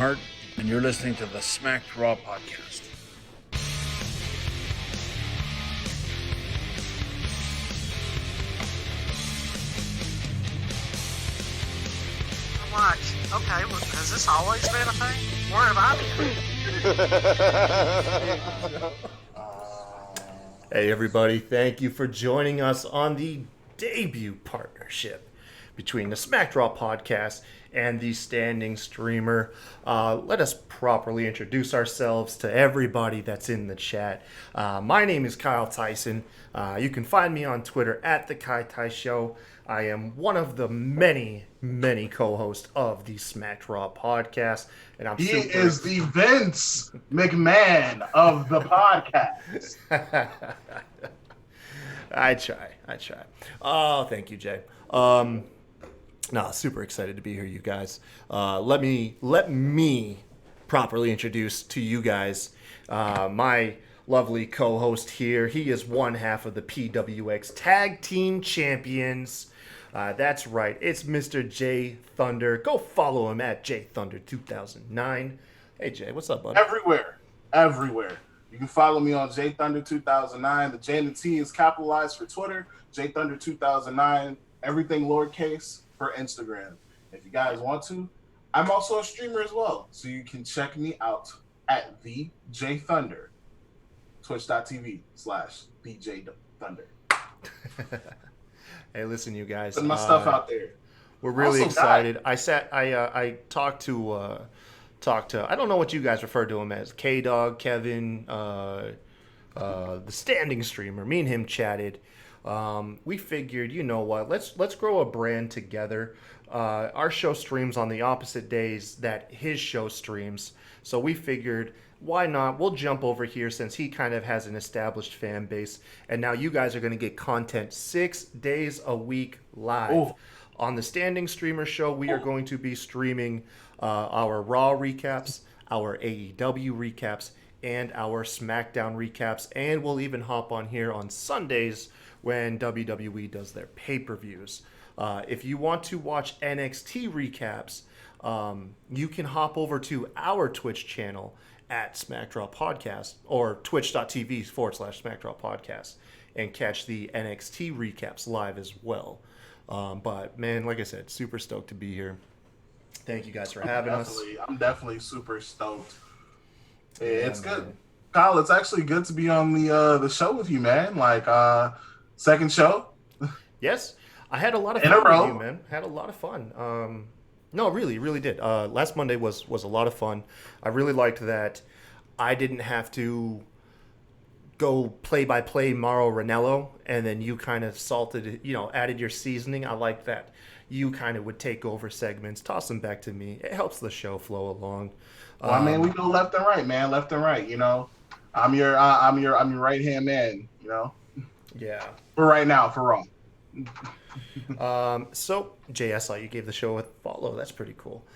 Art, and you're listening to the Smacked Raw podcast. Watch. Okay, well, has this always been a thing? Where have I been? Hey everybody, thank you for joining us on the debut partnership between the Smacked Raw podcast and the Standing Streamer. Let us properly introduce ourselves to everybody that's in the chat. My name is Kyle Tyson. You can find me on Twitter at The Kai Tai Show. I am one of the many co-hosts of the Smacked Raw podcast, and He is the Vince McMahon of the podcast. I try. Oh, thank you, Jay. Super excited to be here, you guys. Let me properly introduce to you guys my lovely co-host here. He is one half of the PWX Tag Team Champions. That's right. It's Mr. J Thunder. Go follow him at JThunder2009. Hey, Jay, what's up, buddy? Everywhere. You can follow me on JThunder2009. The J and the T is capitalized for Twitter. JThunder2009. Everything lowercase for Instagram. If you guys want to, I'm also a streamer as well. So you can check me out at the J Thunder. Twitch.tv/BJThunder. Hey, listen, you guys. Putting my stuff out there. We're really Also, excited. I talked to I don't know what you guys refer to him as, K-Dog, Kevin, the Standing Streamer. Me and him chatted. We figured, you know what? Let's grow a brand together. Our show streams on the opposite days that his show streams, so we figured, why not? We'll jump over here since he kind of has an established fan base, and now you guys are going to get content 6 days a week live. Ooh. On the Standing Streamer show, we are going to be streaming our Raw recaps, our AEW recaps, and our SmackDown recaps, and we'll even hop on here on Sundays when WWE does their pay-per-views. If you want to watch NXT recaps, you can hop over to our Twitch channel at Smacked Raw Podcast, or twitch.tv/Smacked Raw Podcast, and catch the NXT recaps live as well. But man, like I said, super stoked to be here. Thank you guys for having us. I'm definitely super stoked. Yeah, it's good. Man. Kyle, it's actually good to be on the show with you, man. Like, second show. Yes, I had a lot of In a fun row. with you, man. Had a lot of fun. No, really did. Last Monday was a lot of fun. I really liked that I didn't have to go play-by-play Mauro Ranallo, and then you kind of added your seasoning. I like that. You kind of would take over segments, toss them back to me. It helps the show flow along. Well, I mean, we go left and right, man. Left and right. You know, I'm your right hand man. You know. Yeah. For right now, for Raw. So, Jay, I saw you gave the show a follow. That's pretty cool.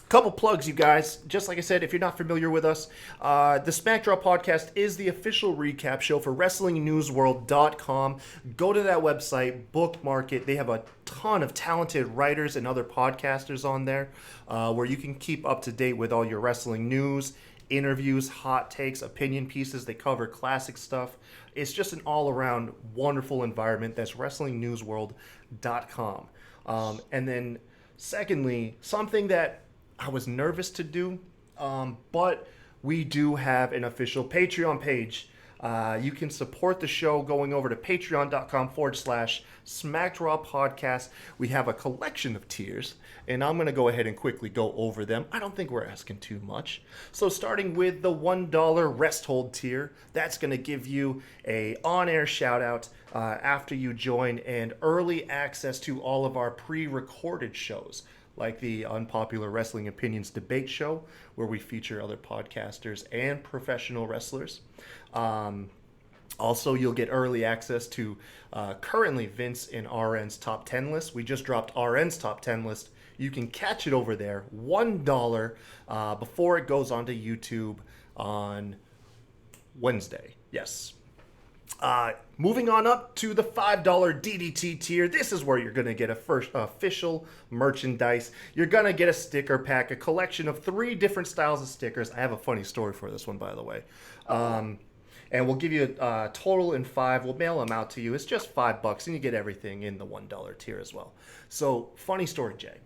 Couple plugs, you guys. Just like I said, if you're not familiar with us, the Smack Draw podcast is the official recap show for WrestlingNewsWorld.com. Go to that website, bookmark it. They have a ton of talented writers and other podcasters on there where you can keep up to date with all your wrestling news, interviews, hot takes, opinion pieces. They cover classic stuff. It's just an all-around wonderful environment. That's WrestlingNewsWorld.com. And then, secondly, something that I was nervous to do, but we do have an official Patreon page. You can support the show going over to patreon.com/SmackDraw Podcast. We have a collection of tiers, and I'm going to go ahead and quickly go over them. I don't think we're asking too much. So starting with the $1 Rest Hold tier, that's going to give you a on-air shout-out after you join and early access to all of our pre-recorded shows, like the Unpopular Wrestling Opinions Debate Show, where we feature other podcasters and professional wrestlers. Also, you'll get early access to currently Vince and RN's top 10 list. We just dropped RN's top 10 list. You can catch it over there, $1, before it goes onto YouTube on Wednesday. Yes. Moving on up to the $5 DDT tier. This is where you're going to get a first official merchandise. You're going to get a sticker pack, a collection of 3 different styles of stickers. I have a funny story for this one, by the way. And we'll give you a total in 5. We'll mail them out to you. It's just $5, and you get everything in the $1 tier as well. So, funny story, Jay.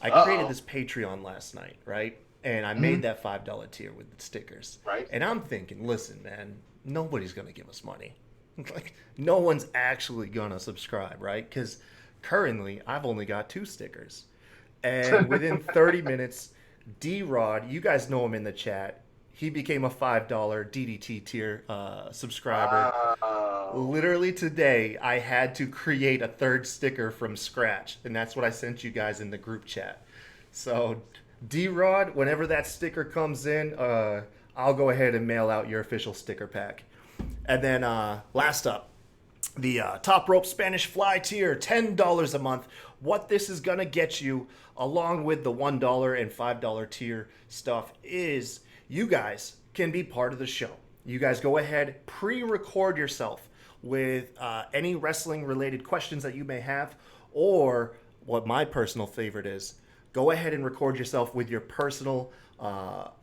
I created this Patreon last night, right? And I made that $5 tier with the stickers. Right. And I'm thinking, listen, man, nobody's going to give us money. Like, no one's actually going to subscribe, right? Because currently, I've only got 2 stickers. And within 30 minutes, D-Rod, you guys know him in the chat, he became a $5 DDT tier subscriber. Literally today, I had to create a 3rd sticker from scratch. And that's what I sent you guys in the group chat. So, D-Rod, whenever that sticker comes in, I'll go ahead and mail out your official sticker pack. And then last up, the Top Rope Spanish Fly tier, $10 a month. What this is going to get you, along with the $1 and $5 tier stuff, is you guys can be part of the show. You guys go ahead, pre-record yourself with any wrestling-related questions that you may have, or what my personal favorite is, go ahead and record yourself with your personal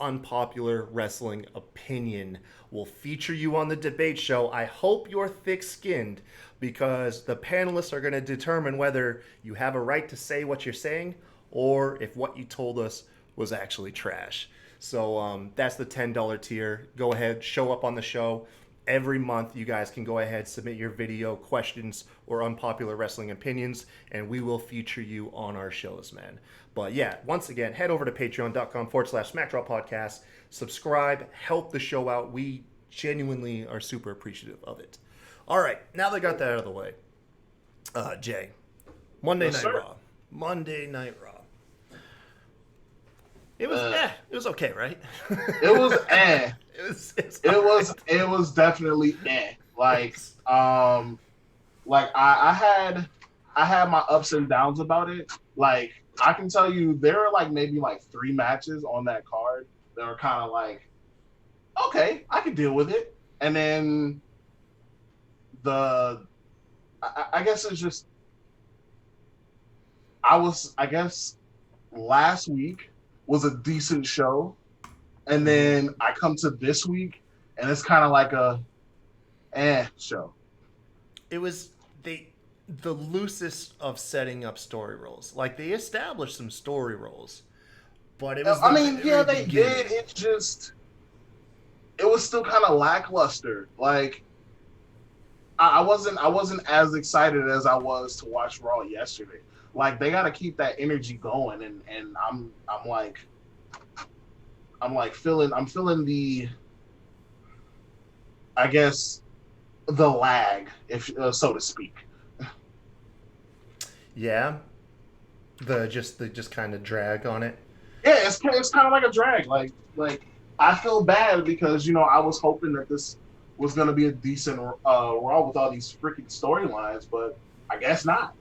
unpopular wrestling opinion. We'll feature you on the debate show. I hope you're thick-skinned, because the panelists are going to determine whether you have a right to say what you're saying or if what you told us was actually trash. So that's the $10 tier. Go ahead, show up on the show. Every month, you guys can go ahead, submit your video, questions, or unpopular wrestling opinions, and we will feature you on our shows, man. But yeah, once again, head over to patreon.com/SmackDraw Podcast. Subscribe, help the show out. We genuinely are super appreciative of it. All right, now that I got that out of the way, Jay, Monday Night Raw. Monday Night Raw. It was okay, right? It was eh. It was definitely eh. Like I had my ups and downs about it. Like, I can tell you there are like maybe like 3 matches on that card that were kind of like, okay, I can deal with it. And then I guess it's just, I guess last week was a decent show, and then I come to this week and it's kind of like a show. It was the loosest of setting up story roles. Like, they established some story roles, but it was they did. It was still kind of lackluster. Like, I wasn't as excited as I was to watch Raw yesterday. Like, they got to keep that energy going, and I'm feeling the, I guess, the lag, if so to speak. Yeah, the just kind of drag on it. Yeah, it's kind of like a drag. Like I feel bad because I was hoping that this was gonna be a decent Raw with all these freaking storylines, but I guess not.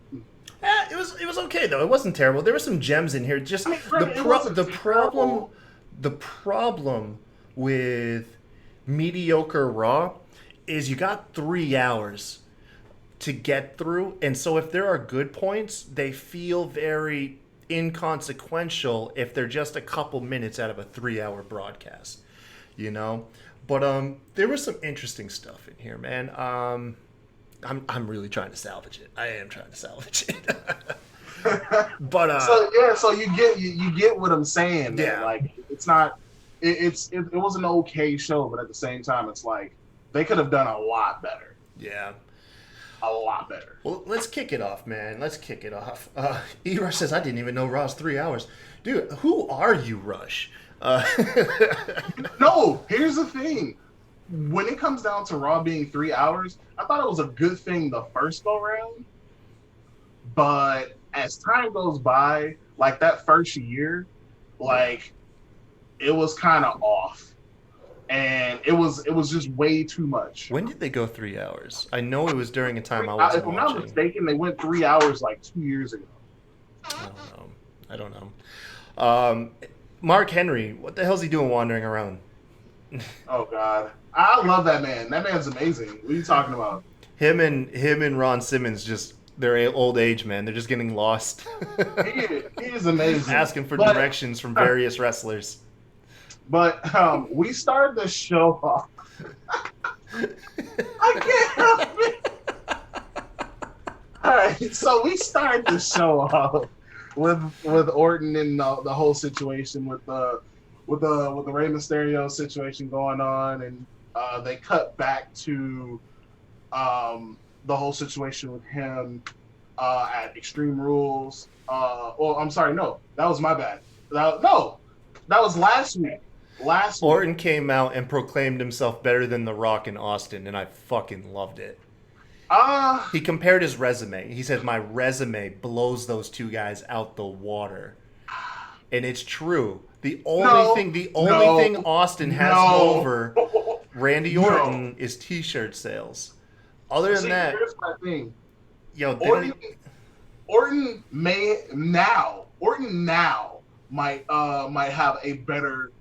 It was okay though. It wasn't terrible. There were some gems in here. Just the problem with mediocre Raw is you got 3 hours to get through, and so if there are good points, they feel very inconsequential if they're just a couple minutes out of a 3-hour broadcast, But there was some interesting stuff in here, man. I'm really trying to salvage it. I am trying to salvage it. But so you get what I'm saying. Man. Yeah, like it's not. It was an okay show, but at the same time, it's like they could have done a lot better. Yeah. A lot better. Well, let's kick it off, man. Let's kick it off. E-Rush says, I didn't even know Raw's 3 hours. Dude, who are you, Rush? No, here's the thing. When it comes down to Raw being 3 hours, I thought it was a good thing the first go-round. But as time goes by, like that first year, like it was kind of off. And it was just way too much. When did they go 3 hours? I know it was during a time I wasn't watching. If I'm not mistaken, they went 3 hours like 2 years ago. I don't know. Mark Henry, what the hell's he doing wandering around? Oh God, I love that man. That man's amazing. What are you talking about? Him and Ron Simmons just they're old age, man. They're just getting lost. He is amazing. Asking for directions from various wrestlers. But we started the show off. I can't help it. All right, so we started the show off with Orton and the whole situation with the Rey Mysterio situation going on, and they cut back to the whole situation with him at Extreme Rules. I'm sorry, no, that was my bad. That was last week. Orton came out and proclaimed himself better than The Rock and Austin, and I fucking loved it. He compared his resume. He said, my resume blows those two guys out the water. And it's true. The only thing Austin has over Randy Orton is T-shirt sales. Other than that, here's my thing. Yo, Orton now might have a better,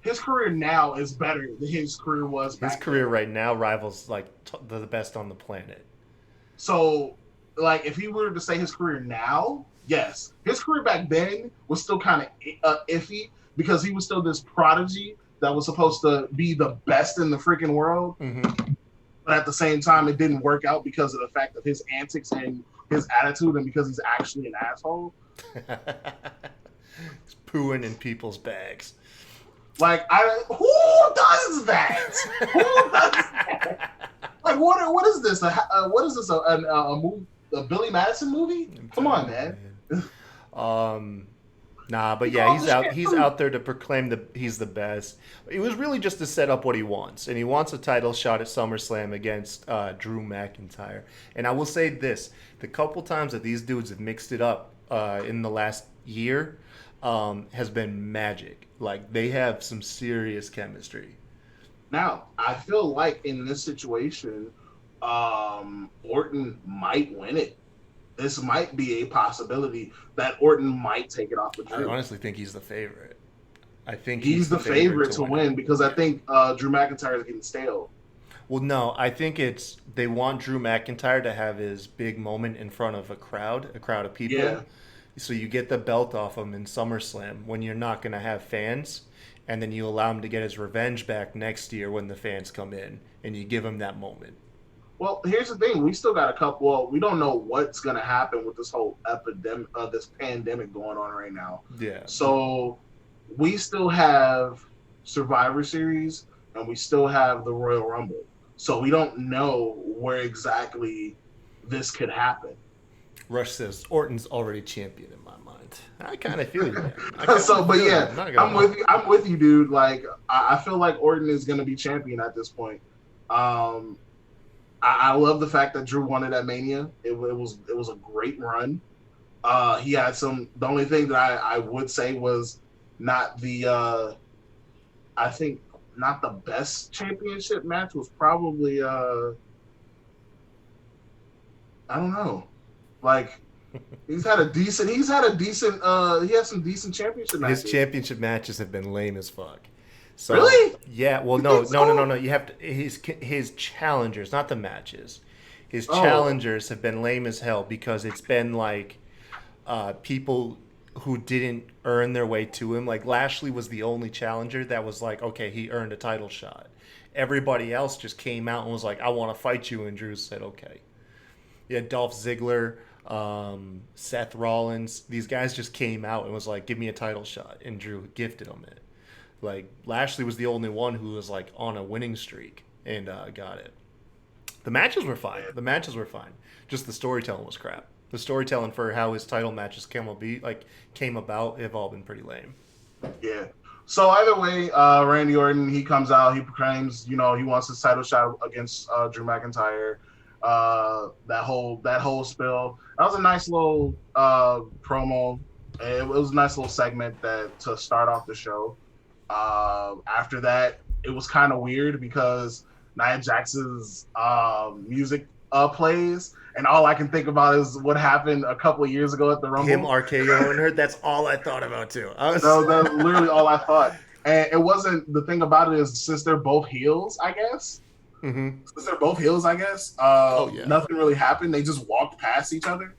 his career now is better than his career was back his career right now rivals like the best on the planet. So, like, if he were to say his career now, yes, his career back then was still kind of iffy because he was still this prodigy that was supposed to be the best in the freaking world. Mm-hmm. But at the same time, it didn't work out because of the fact of his antics and his attitude, and because he's actually an asshole. He's pooing in people's bags. Like, who does that? Who does that? Like, what is this? What is this? A Billy Madison movie? Come on, man. Nah, but yeah, he's out there to proclaim that he's the best. It was really just to set up what he wants, and he wants a title shot at SummerSlam against Drew McIntyre. And I will say this: the couple times that these dudes have mixed it up in the last year has been magic. Like, they have some serious chemistry. Now, I feel like in this situation, Orton might win it. This might be a possibility that Orton might take it off the Drew. I honestly think he's the favorite. I think he's the favorite to win because I think Drew McIntyre is getting stale. Well, no, I think they want Drew McIntyre to have his big moment in front of a crowd of people. Yeah. So you get the belt off him in SummerSlam when you're not going to have fans, and then you allow him to get his revenge back next year when the fans come in, and you give him that moment. Well, here's the thing. We still got a couple. Well, we don't know what's going to happen with this whole epidemic, this pandemic going on right now. Yeah. So we still have Survivor Series, and we still have the Royal Rumble. So we don't know where exactly this could happen. Rush says Orton's already champion in my mind. I kind of feel you, man. I'm with you, dude. Like, I feel like Orton is going to be champion at this point. I love the fact that Drew won it at Mania. It was a great run. He had some. The only thing that I would say was not the. I think not the best championship match was probably. I don't know. Like, he has some decent championship matches. His championship matches have been lame as fuck. So, really? Yeah. Well, no. You have to his challengers, not the matches. His challengers have been lame as hell because it's been like people who didn't earn their way to him. Like, Lashley was the only challenger that was like, okay, he earned a title shot. Everybody else just came out and was like, I want to fight you, and Drew said, okay. Yeah, Dolph Ziggler, Seth Rollins, these guys just came out and was like, give me a title shot, and Drew gifted them it. Like, Lashley was the only one who was like on a winning streak and got it. The matches were fine. Just the storytelling was crap. The storytelling for how his title matches came about have all been pretty lame. Yeah. So either way, Randy Orton, he comes out, he proclaims, he wants his title shot against Drew McIntyre. That whole spill. That was a nice little promo. It was a nice little segment to start off the show. After that, it was kind of weird because Nia Jax's music plays, and all I can think about is what happened a couple of years ago at the Rumble. Him RKOing her. That's all I thought about too. That's literally all I thought. And it wasn't, the thing about it is, since they're both heels, I guess. Mm-hmm. Since they're both heels, I guess. Yeah. Nothing really happened. They just walked past each other.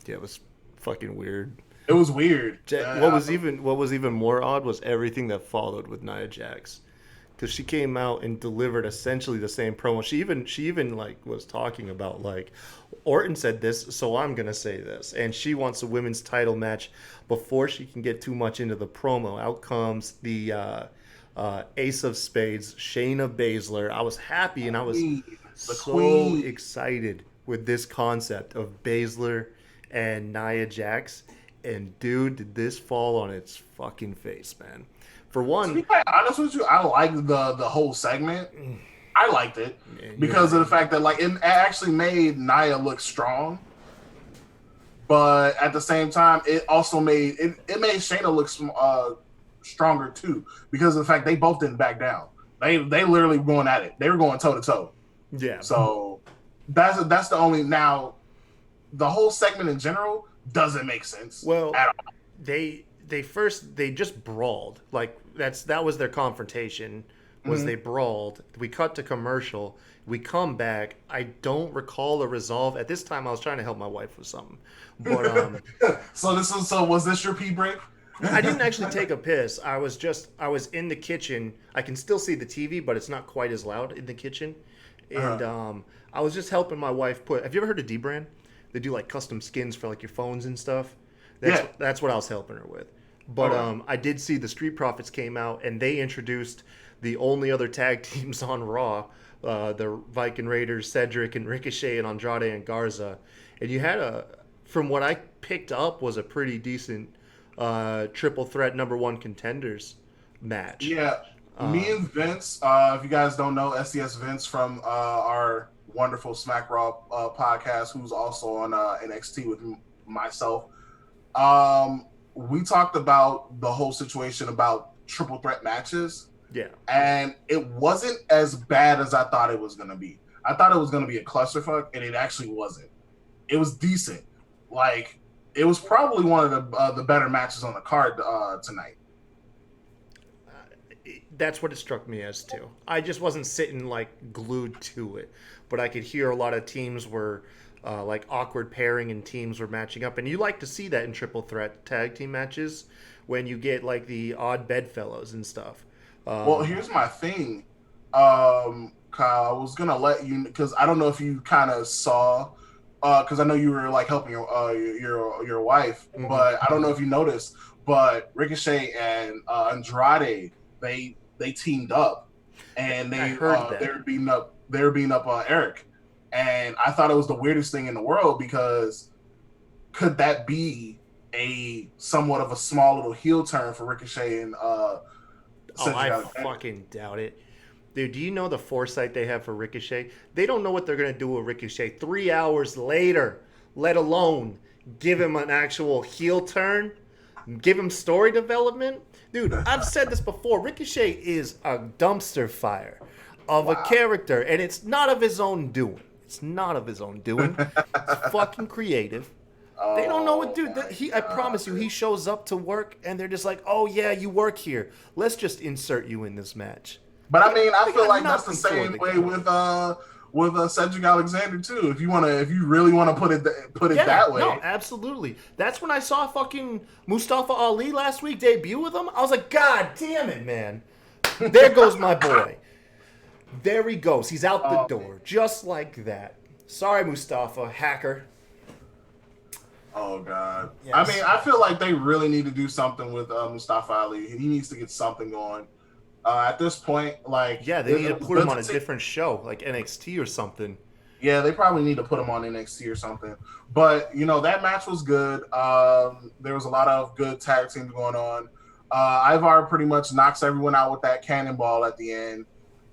Yeah, it was fucking weird. It was weird. What was even more odd was everything that followed with Nia Jax, because she came out and delivered essentially the same promo. She even like was talking about like, Orton said this, so I'm gonna say this, and she wants a women's title match. Before she can get too much into the promo, out comes the Ace of Spades, Shayna Baszler. I was happy and I was so excited with this concept of Baszler and Nia Jax. And dude, did this fall on its fucking face, man. For one, to be quite honest with you, I liked the whole segment. I liked it because of the fact that like it actually made Nia look strong, but at the same time, it also made Shayna look stronger too, because of the fact they both didn't back down. They literally were going at it. They were going toe to toe. Yeah. So that's the only, now the whole segment in general doesn't make sense. Well, at all. they just brawled. Like that was their confrontation. Was they brawled. We cut to commercial. We come back. I don't recall a resolve. At this time, I was trying to help my wife with something. But so was this your pee break? I didn't actually take a piss. I was in the kitchen. I can still see the TV, but it's not quite as loud in the kitchen. And I was just helping my wife put. Have you ever heard of D-Brand? They do like custom skins for like your phones and stuff. That's what I was helping her with. But I did see the Street Profits came out and they introduced the only other tag teams on Raw, the Viking Raiders, Cedric and Ricochet and Andrade and Garza. And you had from what I picked up, was a pretty decent triple threat #1 contenders match. Yeah. Me and Vince, if you guys don't know, SDS Vince from our wonderful Smack Raw podcast, who's also on NXT with myself, we talked about the whole situation about triple threat matches. Yeah. And it wasn't as bad as I thought it was going to be. I thought it was going to be a clusterfuck, and it actually wasn't. It was decent. Like, it was probably one of the better matches on the card tonight. That's what it struck me as too. I just wasn't sitting like glued to it, but I could hear a lot of teams were like awkward pairing and teams were matching up, and you like to see that in triple threat tag team matches when you get like the odd bedfellows and stuff. Well, here's my thing, Kyle. I was gonna let you, because I don't know if you kind of saw, because I know you were like helping your wife, but I don't know if you noticed, but Ricochet and Andrade, they teamed up, and they were beating up Eric, and I thought it was the weirdest thing in the world, because could that be a somewhat of a small little heel turn for Ricochet and I fucking doubt it. Dude, do you know the foresight they have for Ricochet? They don't know what they're going to do with Ricochet 3 hours later, let alone give him an actual heel turn, give him story development. Dude, I've said this before. Ricochet is a dumpster fire of a character, and it's not of his own doing. It's fucking creative. They don't know what, dude. I promise you, he shows up to work, and they're just like, "Oh yeah, you work here. Let's just insert you in this match." But I mean, I feel like that's the same way with Cedric Alexander too. If you really want to put it that way. No, absolutely. That's when I saw fucking Mustafa Ali last week debut with him. I was like, God damn it, man! There goes my boy. There he goes. He's out the door, just like that. Sorry, Mustafa, hacker. Oh God! Yes. I mean, I feel like they really need to do something with Mustafa Ali. He needs to get something going. At this point, like, yeah, they need to put him on a different show, like NXT or something. Yeah, they probably need to put him on NXT or something. But that match was good. There was a lot of good tag teams going on. Ivar pretty much knocks everyone out with that cannonball at the end,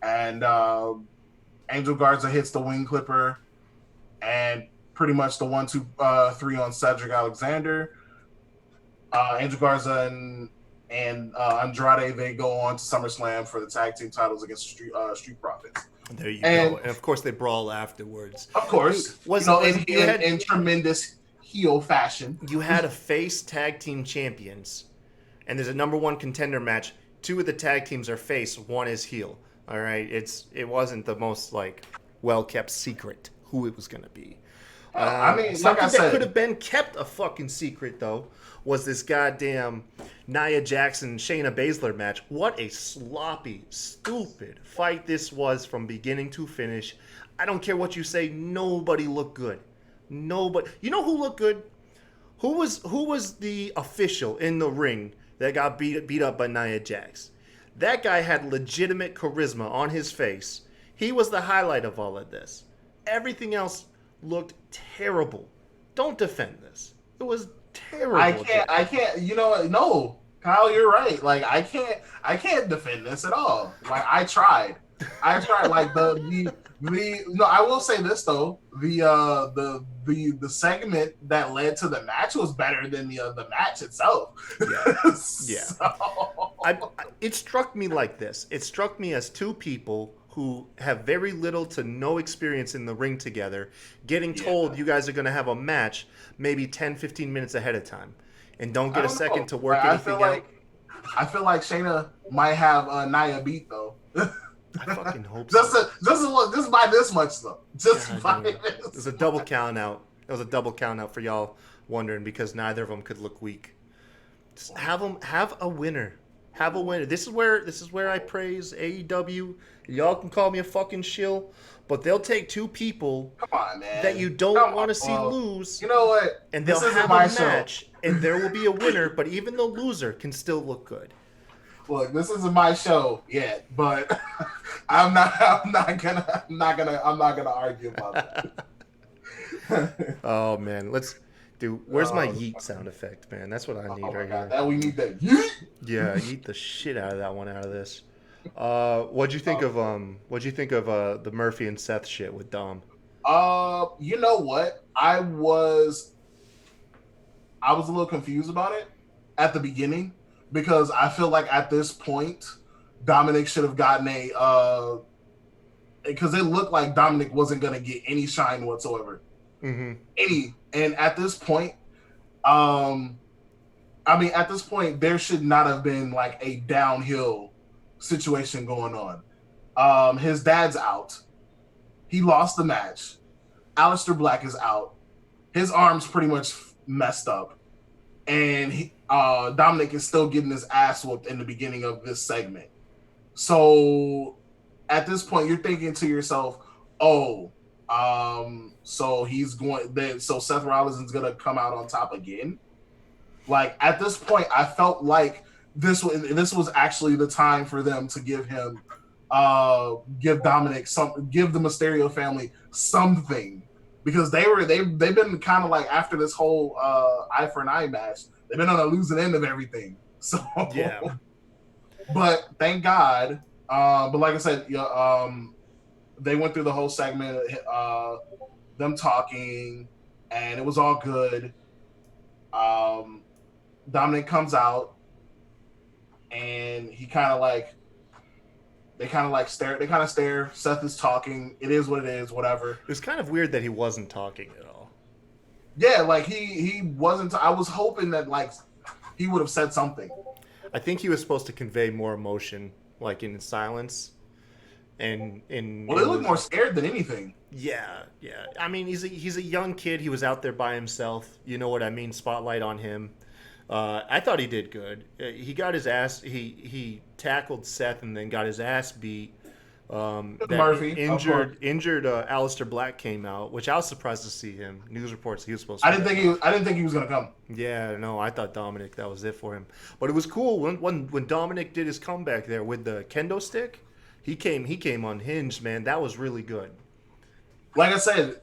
and Angel Garza hits the wing clipper, and pretty much the 1, 2, 3 on Cedric Alexander. Angel Garza and Andrade, they go on to SummerSlam for the tag team titles against Street Profits. There you go. And of course, they brawl afterwards. Of course. In tremendous heel fashion. You had a face tag team champions, and there's a #1 contender match two of the tag teams are face, one is heel. All right, it wasn't the most like well kept secret who it was gonna be. I mean, Something like I said, that could have been kept a fucking secret though was this goddamn Nia Jax and Shayna Baszler match. What a sloppy, stupid fight this was from beginning to finish. I don't care what you say. Nobody looked good. Nobody. You know who looked good? Who was the official in the ring that got beat up by Nia Jax? That guy had legitimate charisma on his face. He was the highlight of all of this. Everything else looked terrible. Don't defend this. It was terrible. I can't. You know, no, Kyle, you're right. Like I can't defend this at all. Like I tried. Like the no, I will say this though. The segment that led to the match was better than the match itself. Yeah. So... It struck me like this. It struck me as two people who have very little to no experience in the ring together, getting told you guys are going to have a match maybe 10, 15 minutes ahead of time, and don't get a second to work anything out. I feel like Shayna might have Nia beat though. I fucking hope so. Just by this much though. Just by this. It was a double count out. It was a double count out for y'all wondering because neither of them could look weak. Just have a winner. Have a winner. This is where I praise AEW. Y'all can call me a fucking shill, but they'll take two people that you don't want to see lose. You know what? And they'll have a match, and there will be a winner. But even the loser can still look good. Look, this isn't my show yet, but I'm not gonna argue about that. Oh man, where's my yeet sound effect, man? That's what I need right here. That we need that yeet. Yeah, yeet the shit out of that one out of this. What'd you think of the Murphy and Seth shit with Dom? You know what? I was a little confused about it at the beginning because I feel like at this point Dominic should have gotten because it looked like Dominic wasn't gonna get any shine whatsoever. Mm-hmm. And at this point, at this point, there should not have been like a downhill situation going on. His dad's out. He lost the match. Aleister Black is out. His arm's pretty much messed up. And Dominic is still getting his ass whooped in the beginning of this segment. So at this point, you're thinking to yourself, so Seth Rollins is going to come out on top again. Like at this point, I felt like this was actually the time for them to give Dominic give the Mysterio family something, because they've been kind of like, after this whole eye for an eye match, they've been on the losing end of everything. So yeah, but thank God. But like I said, they went through the whole segment, them talking, and it was all good. Dominic comes out, and they kind of stare. Seth is talking. It is what it is. Whatever. It was kind of weird that he wasn't talking at all. Yeah, like he wasn't. I was hoping that like he would have said something. I think he was supposed to convey more emotion, like in silence. Well, they look more scared than anything. Yeah. I mean, he's a young kid. He was out there by himself. You know what I mean? Spotlight on him. I thought he did good. He got his ass. He tackled Seth and then got his ass beat. Murphy injured Aleister Black came out, which I was surprised to see him. News reports he was supposed to. I didn't think he was gonna come. Yeah, no, I thought Dominic, that was it for him. But it was cool when Dominic did his comeback there with the kendo stick. He came unhinged, man. That was really good. Like I said,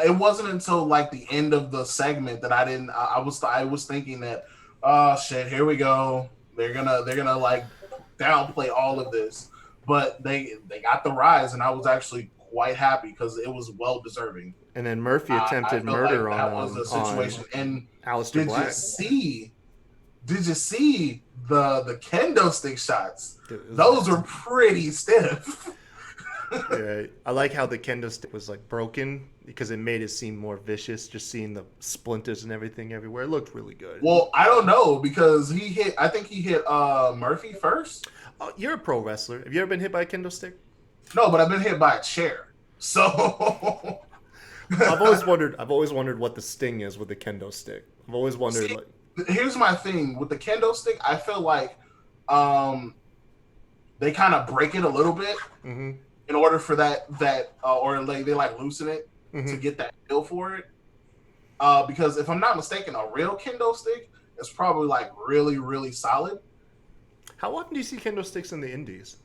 it wasn't until like the end of the segment that I was thinking that, oh shit, here we go. They're gonna like downplay all of this. But they got the rise, and I was actually quite happy because it was well deserving. And then Murphy attempted murder like that was the situation. And Aleister Black. Did you see the kendo stick shots? Dude, those were pretty stiff. Yeah, I like how the kendo stick was like broken because it made it seem more vicious. Just seeing the splinters and everything everywhere, it looked really good. Well, I don't know because I think he hit Murphy first. Oh, you're a pro wrestler. Have you ever been hit by a kendo stick? No, but I've been hit by a chair. So I've always wondered what the sting is with the kendo stick. I've always wondered. See, here's my thing with the kendo stick. I feel like they kind of break it a little bit in order for that or like they like loosen it to get that feel for it. Because if I'm not mistaken, a real kendo stick is probably like really, really solid. How often do you see kendo sticks in the indies?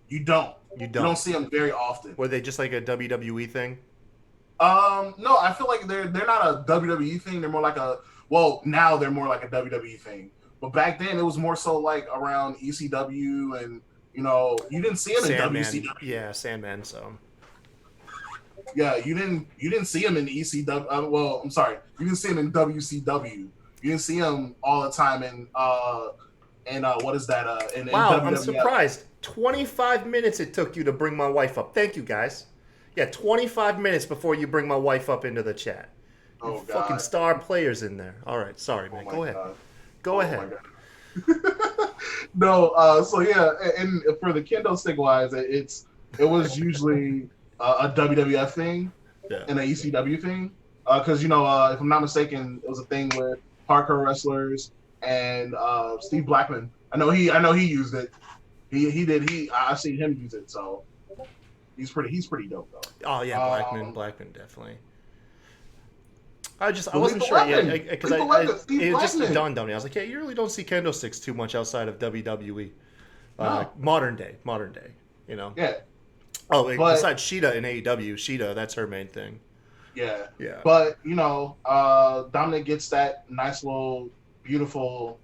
You don't. You You don't see them very often. Were they just like a WWE thing? No, I feel like they're not a WWE thing. They're more like now they're more like a WWE thing. But back then it was more so like around ECW and you didn't see them in WCW. Yeah, Sandman. So yeah, you didn't see them in ECW. Well, I'm sorry, you didn't see them in WCW. You didn't see them all the time in what is that? In wow, WWF. I'm surprised. 25 minutes it took you to bring my wife up. Thank you, guys. Yeah, 25 minutes before you bring my wife up into the chat. Oh, God. Fucking star players in there. All right, sorry, man. Go ahead. Go ahead. No, so yeah, and for the kendo stick wise, it was usually a WWF thing and an ECW thing. Because if I'm not mistaken, it was a thing with hardcore wrestlers and Steve Blackman. I know he used it. He did. I've seen him use it. So he's pretty dope though. Oh yeah, Blackman definitely. I wasn't sure because it just dawned on me. I was like, yeah, you really don't see kendo sticks too much outside of WWE. No. Modern day, Yeah. Oh, besides Sheeta in AEW, Sheeta, that's her main thing. Yeah. Yeah. But Dominic gets that nice little beautiful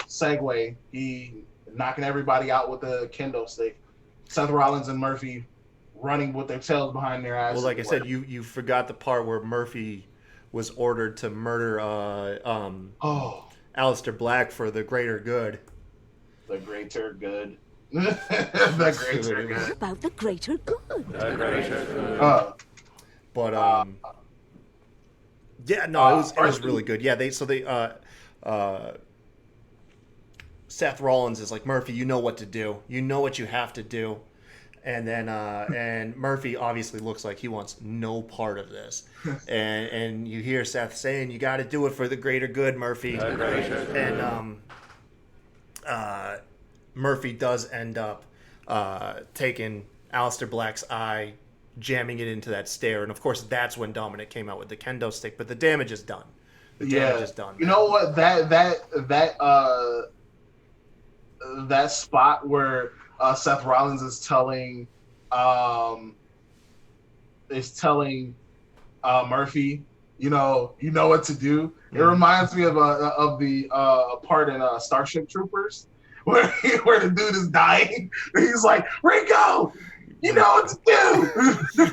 segue. He knocking everybody out with the kendo stick. Seth Rollins and Murphy running with their tails behind their eyes. Well, like I said, you forgot the part where Murphy was ordered to murder Aleister Black for the greater good. The greater good. The greater good. About the greater good. The greater good. Yeah, no, it was really good. Yeah, Seth Rollins is like, Murphy, you know what to do. You know what you have to do. And then and Murphy obviously looks like he wants no part of this. And you hear Seth saying, you got to do it for the greater good, Murphy. And Murphy does end up taking Aleister Black's eye, jamming it into that stair. And of course, that's when Dominic came out with the kendo stick. But the damage is done. The damage is done. You know what? That spot where Seth Rollins is telling Murphy, you know what to do. It reminds me of the part in Starship Troopers where the dude is dying. He's like, Rico, you know what to do.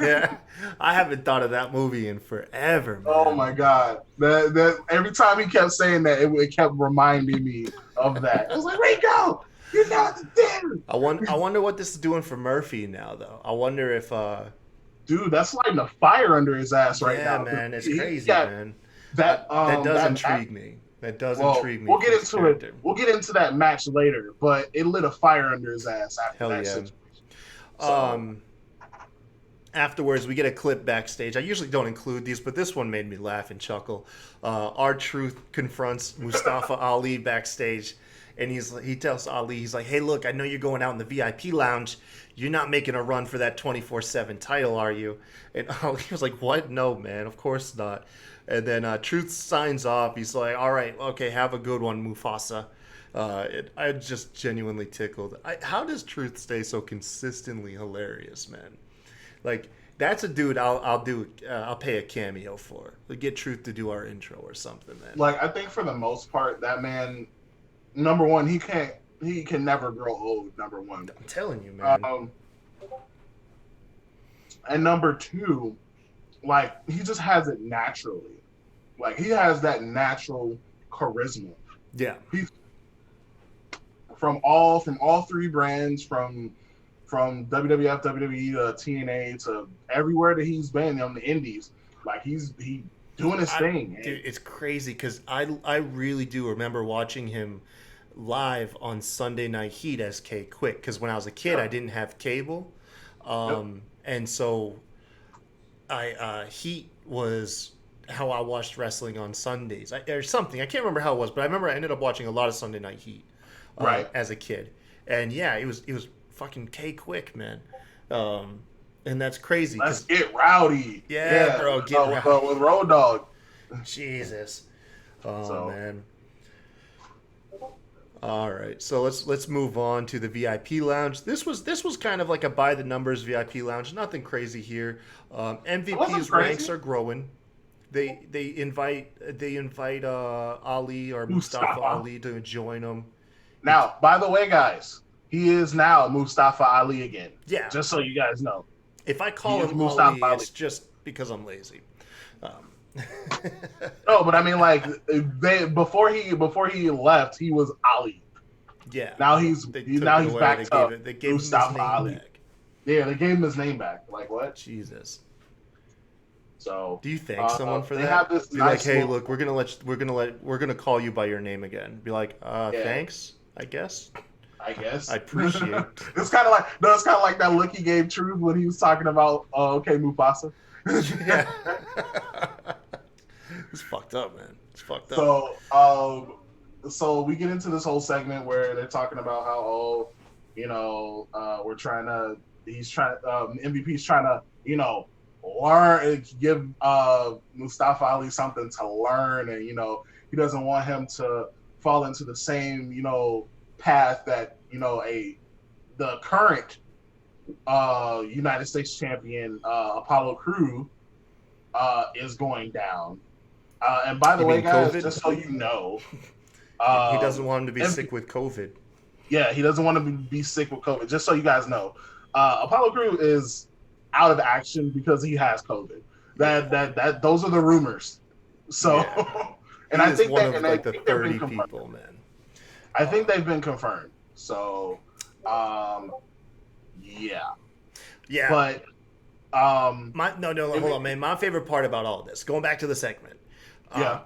Yeah, I haven't thought of that movie in forever, man. Oh my God, that every time he kept saying that, it kept reminding me of that. I was like, Rico, you know what to do. I wonder what this is doing for Murphy now, though. I wonder if dude, that's lighting a fire under his ass right now. Yeah, man, it's crazy, man. That does intrigue me. That does intrigue me. We'll get into it. We'll get into that match later, but it lit a fire under his ass after that situation. So. Afterwards, we get a clip backstage. I usually don't include these, but this one made me laugh and chuckle. R-Truth confronts Mustafa Ali backstage, and he tells Ali, he's like, hey, look, I know you're going out in the VIP lounge. You're not making a run for that 24/7 title, are you? And Ali was like, what? No, man, of course not. And then Truth signs off. He's like, all right, okay, have a good one, Mufasa. I just genuinely tickled. How does Truth stay so consistently hilarious, man? Like, that's a dude I'll pay a cameo for. Like, get Truth to do our intro or something, man. Like, I think for the most part, that man, number one, he can never grow old, number one. I'm telling you, man. And number two, like, he just has it naturally. Like, he has that natural charisma. Yeah. He's from all three brands, from WWF, WWE to TNA to everywhere that he's been on the indies. Like, he doing his thing. Dude, it's crazy because I really do remember watching him live on Sunday Night Heat as K Quick, because when I was a kid, I didn't have cable, and so Heat was how I watched wrestling on Sundays, or something. I can't remember how it was, but I remember I ended up watching a lot of Sunday Night Heat as a kid, and yeah, it was fucking K Quick, man. And that's crazy. Let's get rowdy. Yeah, bro, get rowdy. With Road Dogg. Jesus. Man. All right, so let's move on to the VIP lounge. This was kind of like a by the numbers VIP lounge. Nothing crazy here. MVP's ranks are growing. They invite Ali or Mustafa Ali to join them. Now, by the way, guys, he is now Mustafa Ali again. Yeah. Just so you guys know. If I call him Ali, it's just because I'm lazy. No, but I mean, like, before he left, he was Ali. Yeah. Now he's back to they gave Mustafa him his name Ali. back. Yeah, they gave him his name back. Like what? Jesus. So do you thank someone for they that? Have this be nice like, hey, look, we're gonna call you by your name again. Be like, thanks, I guess. I appreciate it. It's kind of like that look he gave Truth when he was talking about okay, Mufasa. Yeah. It's fucked up, man. It's fucked up. So we get into this whole segment where they're talking about how MVP's trying to learn, give Mustafa Ali something to learn, and he doesn't want him to fall into the same path that the current United States champion Apollo Crews is going down. And by the way, guys, COVID? just so you know, he doesn't want him to be sick with COVID. Yeah, he doesn't want to be sick with COVID. Just so you guys know, Apollo Crews is out of action because he has COVID. Those are the rumors. So, and I think the 30 people, man. I think they've been confirmed. So, yeah. But hold on, man. My favorite part about all this, going back to the segment, they're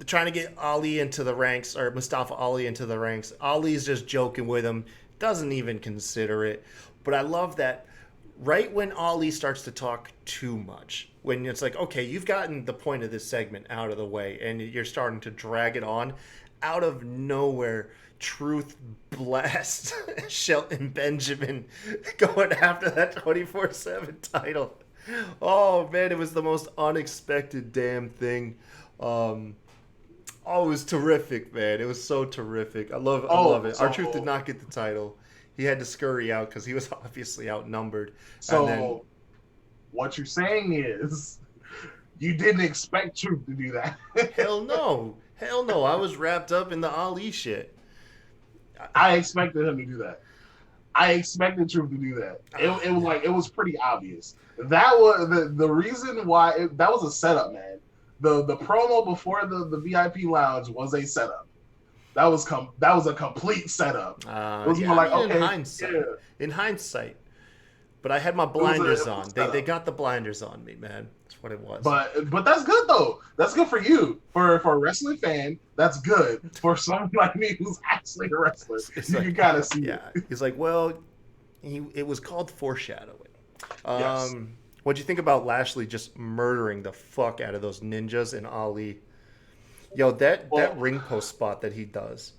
trying to get Ali into the ranks, or Mustafa Ali into the ranks. Ali's just joking with him, doesn't even consider it. But I love that right when Ali starts to talk too much, when it's like, okay, you've gotten the point of this segment out of the way, and you're starting to drag it on, out of nowhere, Truth blast Shelton Benjamin going after that 24/7 title. Oh man, it was the most unexpected damn thing. It was terrific, man. It was so terrific. I love it. R-Truth did not get the title. He had to scurry out because he was obviously outnumbered. So what you're saying is you didn't expect Truth to do that. Hell no. I was wrapped up in the Ali shit. I expected him to do that. I expected Truth to do that. It was pretty obvious. That was the reason why that was a setup, man. The promo before the VIP lounge was a setup. That was a complete setup. It was more like, okay, in hindsight. But I had my blinders on. They got the blinders on me, man. That's what it was. But that's good though. That's good for you. For a wrestling fan, that's good. For someone like me who's actually a wrestler, you can kind of see it. He's like, well, it was called foreshadowing. Yes. What'd you think about Lashley just murdering the fuck out of those ninjas and Ali? Yo, that ring post spot that he does,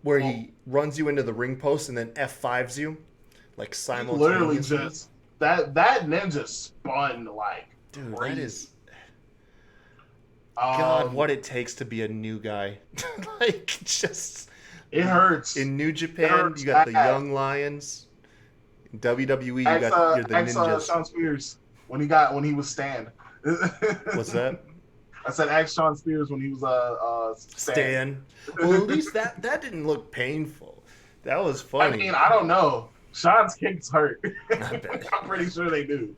where he runs you into the ring post and then F5s you, like simultaneously. Literally just that ninja spun like dude, crazy. That is. God, what it takes to be a new guy. Like, just. It hurts. In New Japan, you got the Young Lions. In WWE, you're the ninjas. Sean Spears when he was Stan. What's that? I said ask Sean Spears when he was Stan. Well, at least that didn't look painful. That was funny. I mean, I don't know. Sean's kicks hurt. I'm pretty sure they do.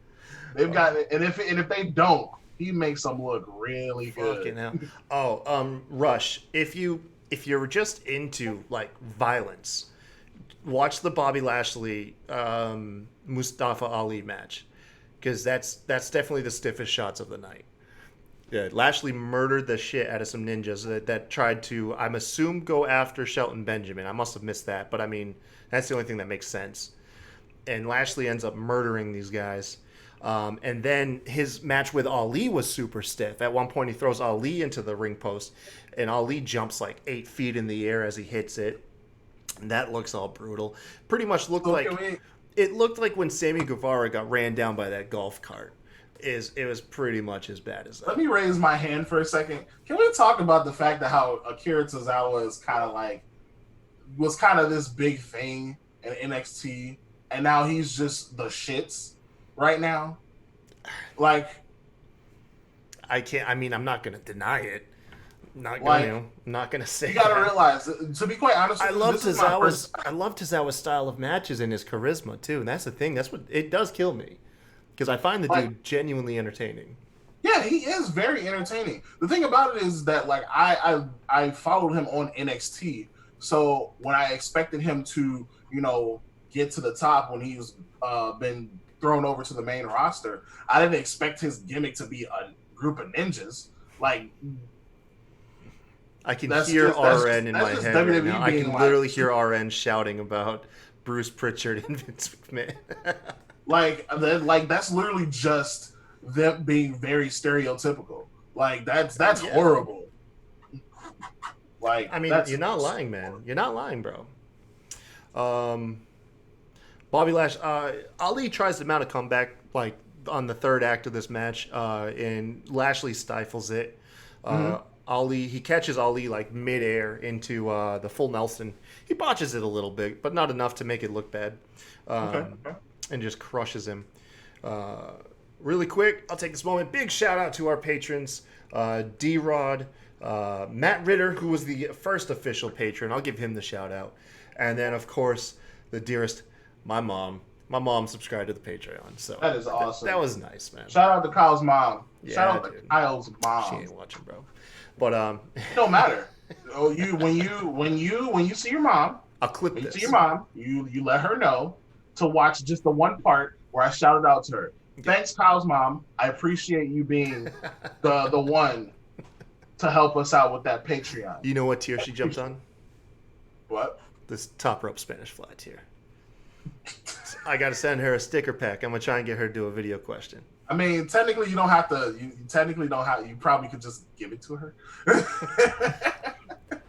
They've got it, and if they don't, he makes them look really good. Fucking hell. Oh, Rush. If you're just into like violence, watch the Bobby Lashley Mustafa Ali match, because that's definitely the stiffest shots of the night. Yeah, Lashley murdered the shit out of some ninjas that tried to, I'm assumed, go after Shelton Benjamin. I must have missed that, but I mean, that's the only thing that makes sense. And Lashley ends up murdering these guys. And then his match with Ali was super stiff. At one point, he throws Ali into the ring post, and Ali jumps like 8 feet in the air as he hits it. And that looks all brutal. Pretty much looked it looked like when Sammy Guevara got ran down by that golf cart. It was pretty much as bad as that. Let me raise my hand for a second. Can we talk about the fact that how Akira Tozawa is was kind of this big thing in NXT, and now he's just the shits right now? Like, I'm not going to deny it. I'm not going to say. You got to that. realize, to be quite honest, I love Tozawa's style of matches and his charisma too, and that's the thing. That's what it does kill me. Because I find the dude genuinely entertaining. Yeah, he is very entertaining. The thing about it is that I followed him on NXT, so when I expected him to get to the top when he's been thrown over to the main roster, I didn't expect his gimmick to be a group of ninjas. Like, I can hear RN in my head right now. I can literally hear RN shouting about Bruce Pritchard and Vince McMahon. Like that's literally just them being very stereotypical. Like that's horrible. Like, I mean, you're not lying, man. You're not lying, bro. Bobby Lash, Ali tries to mount a comeback like on the third act of this match, and Lashley stifles it. Ali, he catches Ali like midair into the full Nelson. He botches it a little bit, but not enough to make it look bad. And just crushes him. Really quick, I'll take this moment. Big shout out to our patrons, D-Rod, Matt Ritter, who was the first official patron. I'll give him the shout out. And then, of course, the dearest, my mom. My mom subscribed to the Patreon. So that is awesome. That was nice, man. Shout out to Kyle's mom. Yeah, shout out dude. to Kyle's mom. She ain't watching, bro. But it don't matter. When you see your mom, I'll clip when this. you see your mom, you let her know to watch just the one part where I shouted out to her. Thanks, Kyle's mom. I appreciate you being the one to help us out with that Patreon. You know what tier she jumps on? What? This top rope Spanish fly tier. I got to send her a sticker pack. I'm going to try and get her to do a video question. I mean, technically, you don't have to. You technically don't have. You probably could just give it to her. No,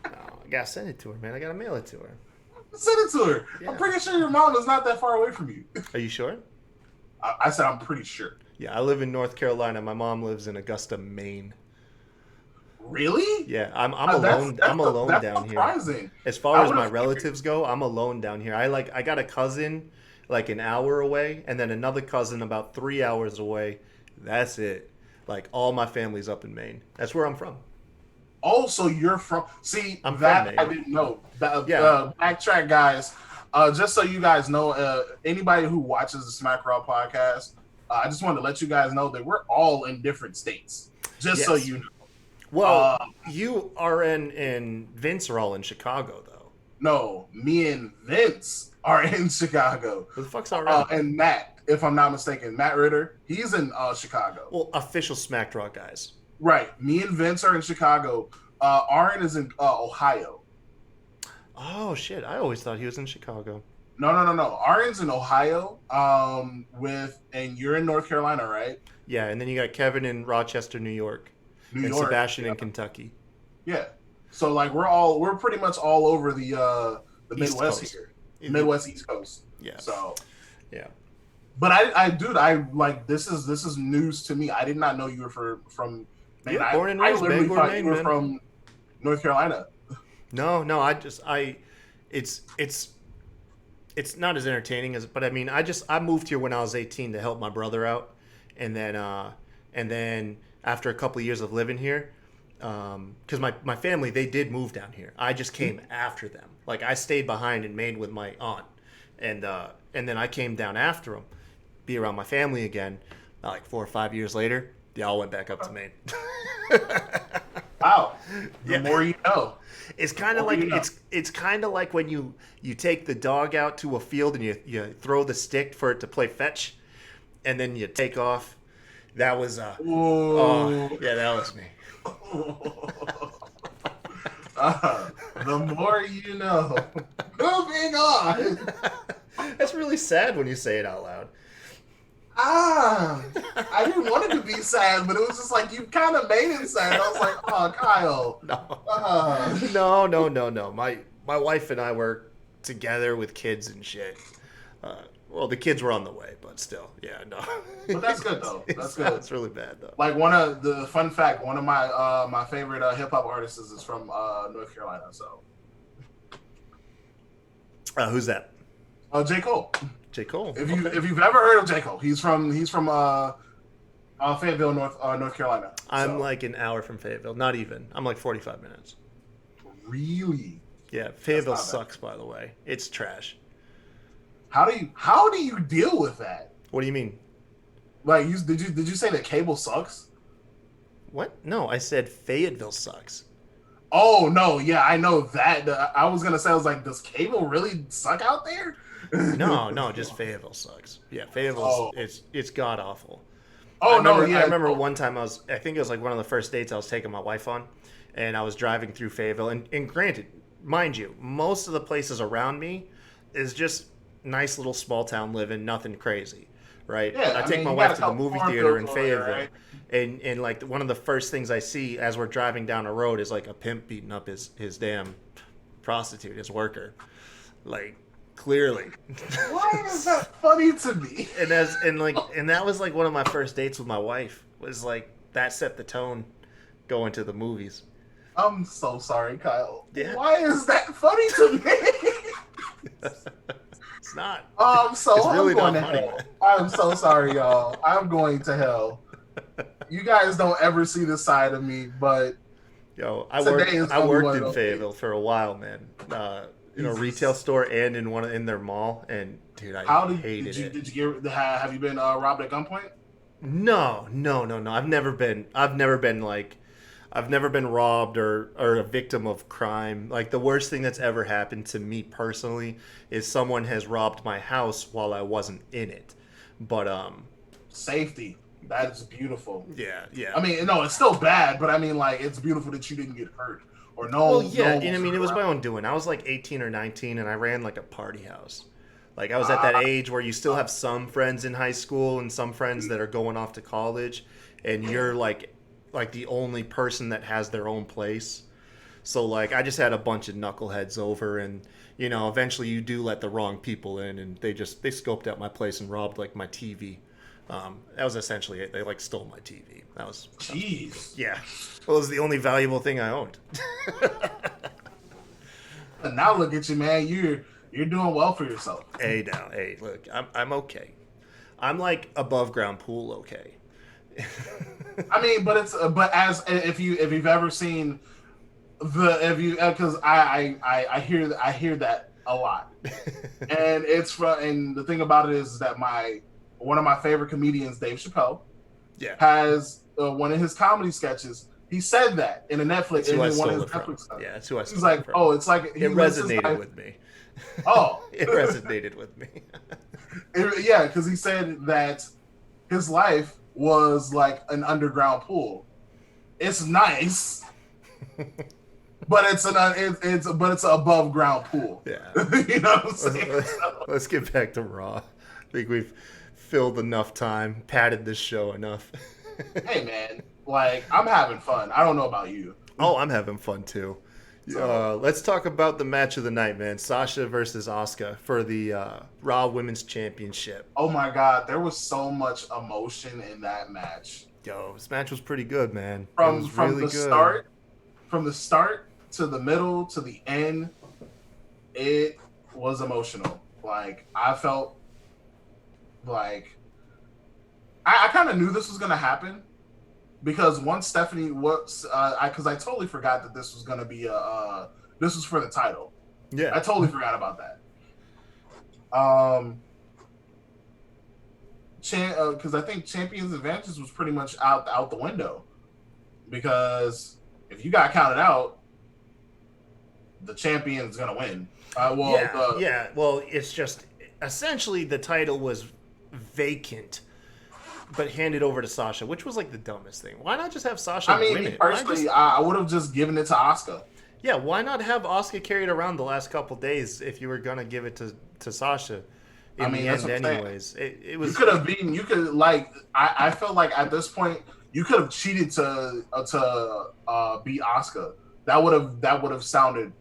I got to send it to her, man. I got to mail it to her. Send it to her. Yeah. I'm pretty sure your mom is not that far away from you. Are you sure? I said I'm pretty sure. Yeah, I live in North Carolina. My mom lives in Augusta, Maine. Really? Yeah, I'm alone. I'm alone down surprising. Here. As far as my relatives go, I'm alone down here. I got a cousin like an hour away, and then another cousin about 3 hours away. That's it. Like, all my family's up in Maine. That's where I'm from. Oh, so you're from? See, I'm that from Maine. I didn't know. Backtrack, guys. Just so you guys know, anybody who watches the Smack Raw podcast, I just wanted to let you guys know that we're all in different states. Just so you know. Well, you, RN, and Vince are all in Chicago, though. No, me and Vince are in Chicago. Who the fuck's RN? And Matt, if I'm not mistaken, Matt Ritter, he's in Chicago. Well, official Smack Raw guys. Right. Me and Vince are in Chicago. RN is in Ohio. Oh, shit. I always thought he was in Chicago. No. RN's in Ohio, and you're in North Carolina, right? Yeah, and then you got Kevin in Rochester, New York. And Sebastian in Kentucky. Yeah. So, like, we're pretty much all over the Midwest here. Midwest, East Coast. Yeah. So, yeah. But I like, this is news to me. I did not know you were from Maine. Yeah, born and raised, I literally Bangor, thought Maine, you were man. from North Carolina. No, it's not as entertaining as, but I mean, I moved here when I was 18 to help my brother out, and then after a couple of years of living here, because my family, they did move down here. I just came after them. Like, I stayed behind in Maine with my aunt, and then I came down after them, be around my family again. Like 4 or 5 years later, they all went back up to Maine. Wow. The more you know. It's kind of like it's kind of like when you take the dog out to a field and you throw the stick for it to play fetch, and then you take off, That was yeah, that was me. The more you know. Moving on. That's really sad when you say it out loud. I didn't want it to be sad, but it was just like you kind of made it sad. I was like, oh, Kyle. No. My wife and I were together with kids and shit. Well, the kids were on the way, but still, yeah, no. But that's good though. That's good. It's really bad though. Like one of my my favorite hip hop artists is from North Carolina. So. Who's that? J. Cole. J. Cole. If you've ever heard of J. Cole, he's from Fayetteville, North Carolina. I'm like an hour from Fayetteville. Not even. I'm like 45 minutes. Really? Yeah, Fayetteville sucks. By the way, it's trash. How do you deal with that? What do you mean? Like, did you say that cable sucks? What? No, I said Fayetteville sucks. Oh no, yeah, I know that. I was gonna say, I was like, does cable really suck out there? No, just Fayetteville sucks. Yeah, Fayetteville, it's god awful. Oh, I remember one time I think it was like one of the first dates I was taking my wife on, and I was driving through Fayetteville, and granted, mind you, most of the places around me is just nice little small town living, nothing crazy, right? Yeah, I take my wife to the movie theater in Fayetteville, right? and like one of the first things I see as we're driving down a road is like a pimp beating up his damn prostitute, his worker, like clearly. Why is that funny to me? And that was like one of my first dates with my wife. Was like that set the tone going to the movies. I'm so sorry, Kyle. Yeah. Why is that funny to me? It's not. It's really going to funny, hell. man. I'm so sorry, y'all. I'm going to hell. You guys don't ever see this side of me, but I worked in Fayetteville for a while, man. In a retail store and in their mall, and dude, I hated it. Have you been robbed at gunpoint? No. I've never been robbed or a victim of crime. Like the worst thing that's ever happened to me personally is someone has robbed my house while I wasn't in it. But safety. That is beautiful. Yeah. I mean, no, it's still bad, but I mean, like, it's beautiful that you didn't get hurt or no. Well, yeah, and I mean, it was my own doing. I was like 18 or 19, and I ran like a party house. Like I was at that age where you still have some friends in high school and some friends that are going off to college, and you're like the only person that has their own place. So like I just had a bunch of knuckleheads over, and eventually you do let the wrong people in, and they scoped out my place and robbed like my TV. That was essentially it. They like stole my TV. That was jeez. Yeah. Well, it was the only valuable thing I owned. And now look at you, man. You're doing well for yourself. Hey, now, hey, look, I'm okay. I'm like above ground pool okay. I mean, as if you've ever seen because I hear that a lot, and and the thing about it is that one of my favorite comedians, Dave Chappelle, has one of his comedy sketches. He said that in a Netflix. Yeah, that's who I stole. He's like, from. Oh, it's like it resonated with me. Oh, it resonated with me. Yeah, because he said that his life was like an underground pool. It's nice, but it's an above ground pool. Yeah, you know what I'm saying? Let's get back to Raw. I think we've filled enough time, padded this show enough. Hey man, like I'm having fun. I don't know about you. Oh, I'm having fun too. Let's talk about the match of the night, man. Sasha versus Asuka for the Raw Women's Championship. Oh my God, there was so much emotion in that match. Yo, this match was pretty good, man. From the start to the middle to the end, it was emotional. Like I felt like I kind of knew this was gonna happen. Because once Stephanie was, because I totally forgot that this was going to be this was for the title. Yeah, I totally forgot about that. Because I think Champion's Advantage was pretty much out the window. Because if you got counted out, the champion's going to win. Well, it's just essentially the title was vacant but hand it over to Sasha, which was like the dumbest thing. Why not just have Sasha I mean, win me it? personally, I would have just given it to Asuka. Yeah, why not have Asuka carry it around the last couple days if you were gonna give it to Sasha? In the That's end, what I'm saying. anyways, it was. You could have beaten. You could like. I felt like at this point you could have cheated to beat Asuka. That would have sounded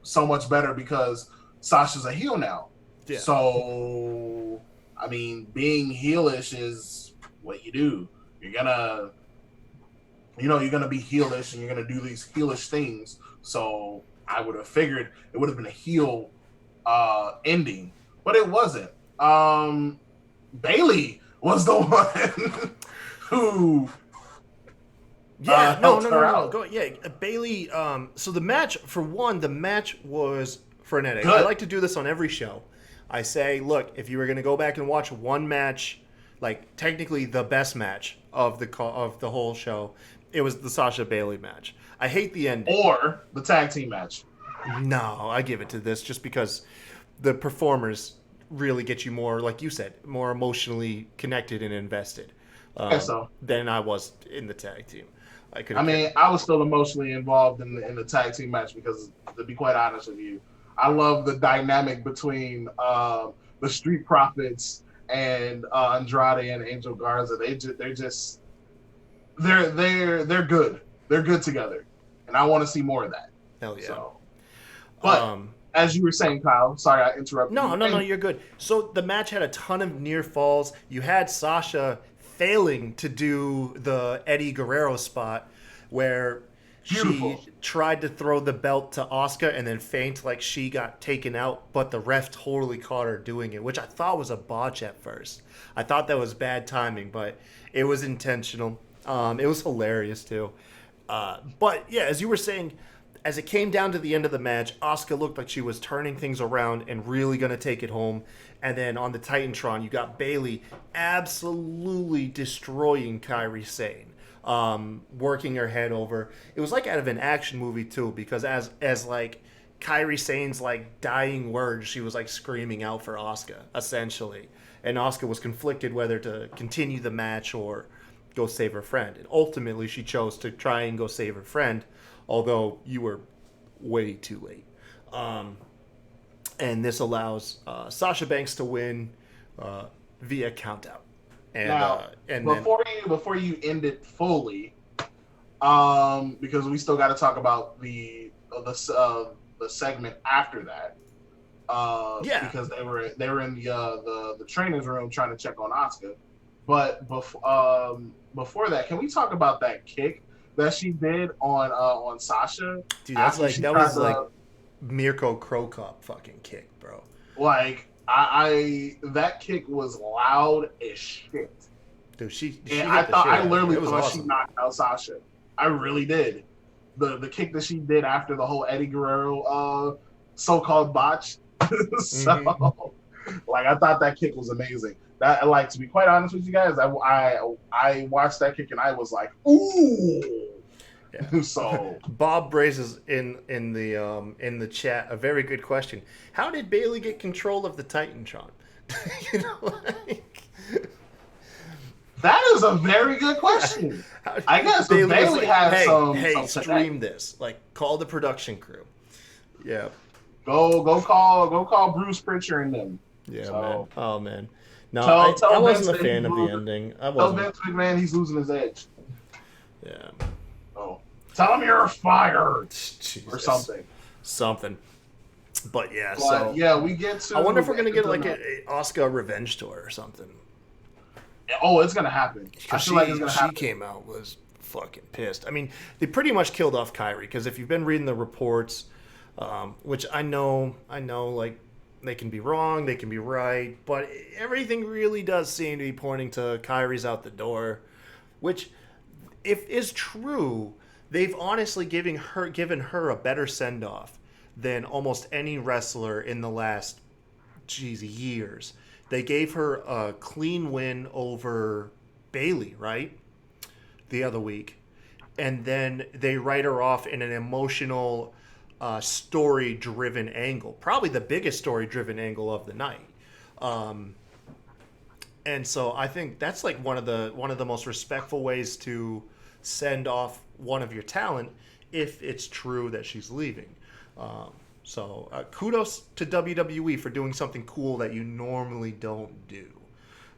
so much better because Sasha's a heel now. Yeah. So I mean, being heelish is what you do. You're gonna be heelish and you're gonna do these heelish things. So I would have figured it would have been a heel ending, but it wasn't. Bailey was the one who No. Go, Bailey. So the match was frenetic. Good. I like to do this on every show. I say, look, if you were going to go back and watch one match, like technically the best match of the whole show, it was the Sasha Bailey match. I hate the ending. Or the tag team match. No, I give it to this just because the performers really get you more, like you said, more emotionally connected and invested than I was in the tag team. I was still emotionally involved in the tag team match because, to be quite honest with you, I love the dynamic between the Street Profits and Andrade and Angel Garza. They're good. They're good together, and I want to see more of that. Hell yeah! So, but as you were saying, Kyle, sorry I interrupted. No, you're good. So the match had a ton of near falls. You had Sasha failing to do the Eddie Guerrero spot where she tried to throw the belt to Asuka and then faint like she got taken out, but the ref totally caught her doing it, which I thought was a botch at first. I thought that was bad timing, but it was intentional. It was hilarious too. But yeah, as you were saying, as it came down to the end of the match, Asuka looked like she was turning things around and really going to take it home. And then on the Titantron, you got Bailey absolutely destroying Kairi Sane, working her head over. It was like out of an action movie too, because as like Kairi Sane's like dying words, she was like screaming out for Asuka essentially, and Asuka was conflicted whether to continue the match or go save her friend. And ultimately, she chose to try and go save her friend, although you were way too late. And this allows Sasha Banks to win via countout. And, now, and before you end it fully, because we still got to talk about the segment after that. Because they were in the trainer's room trying to check on Asuka. But before that, can we talk about that kick that she did on Sasha? Dude, that was like Mirko Krokop fucking kick, bro. Like I that kick was loud as shit. Dude, I literally thought awesome. she knocked out Sasha. I really did. The kick that she did after the whole Eddie Guerrero so-called botch. Like I thought that kick was amazing. That, like, to be quite honest with you guys, I watched that kick and I was like, ooh. Yeah. So Bob raises in the chat a very good question. How did Bailey get control of the Titantron? That is a very good question. I guess Bailey has some. Hey, stream this. Like, call the production crew. Yeah. Go call Bruce Pritchard and them. Yeah, so, man. Oh man. No, I wasn't a fan of the ending. Tell Vince McMahon he's losing his edge. Yeah. Oh. Tell him you're fired. Jesus. Or something. Something. But yeah, we get to. I wonder if we're gonna get like a Asuka revenge tour or something. Oh, it's gonna happen. I feel like it's gonna happen. She came out was fucking pissed. I mean, they pretty much killed off Kairi because if you've been reading the reports, which I know, like they can be wrong, they can be right, but everything really does seem to be pointing to Kairi's out the door, which, if is true, they've honestly given her a better send off than almost any wrestler in the last years. They gave her a clean win over Bailey, right? The other week. And then they write her off in an emotional, story-driven angle. Probably the biggest story-driven angle of the night. And so I think that's like one of the most respectful ways to send off one of your talent if it's true that she's leaving. So kudos to WWE for doing something cool that you normally don't do.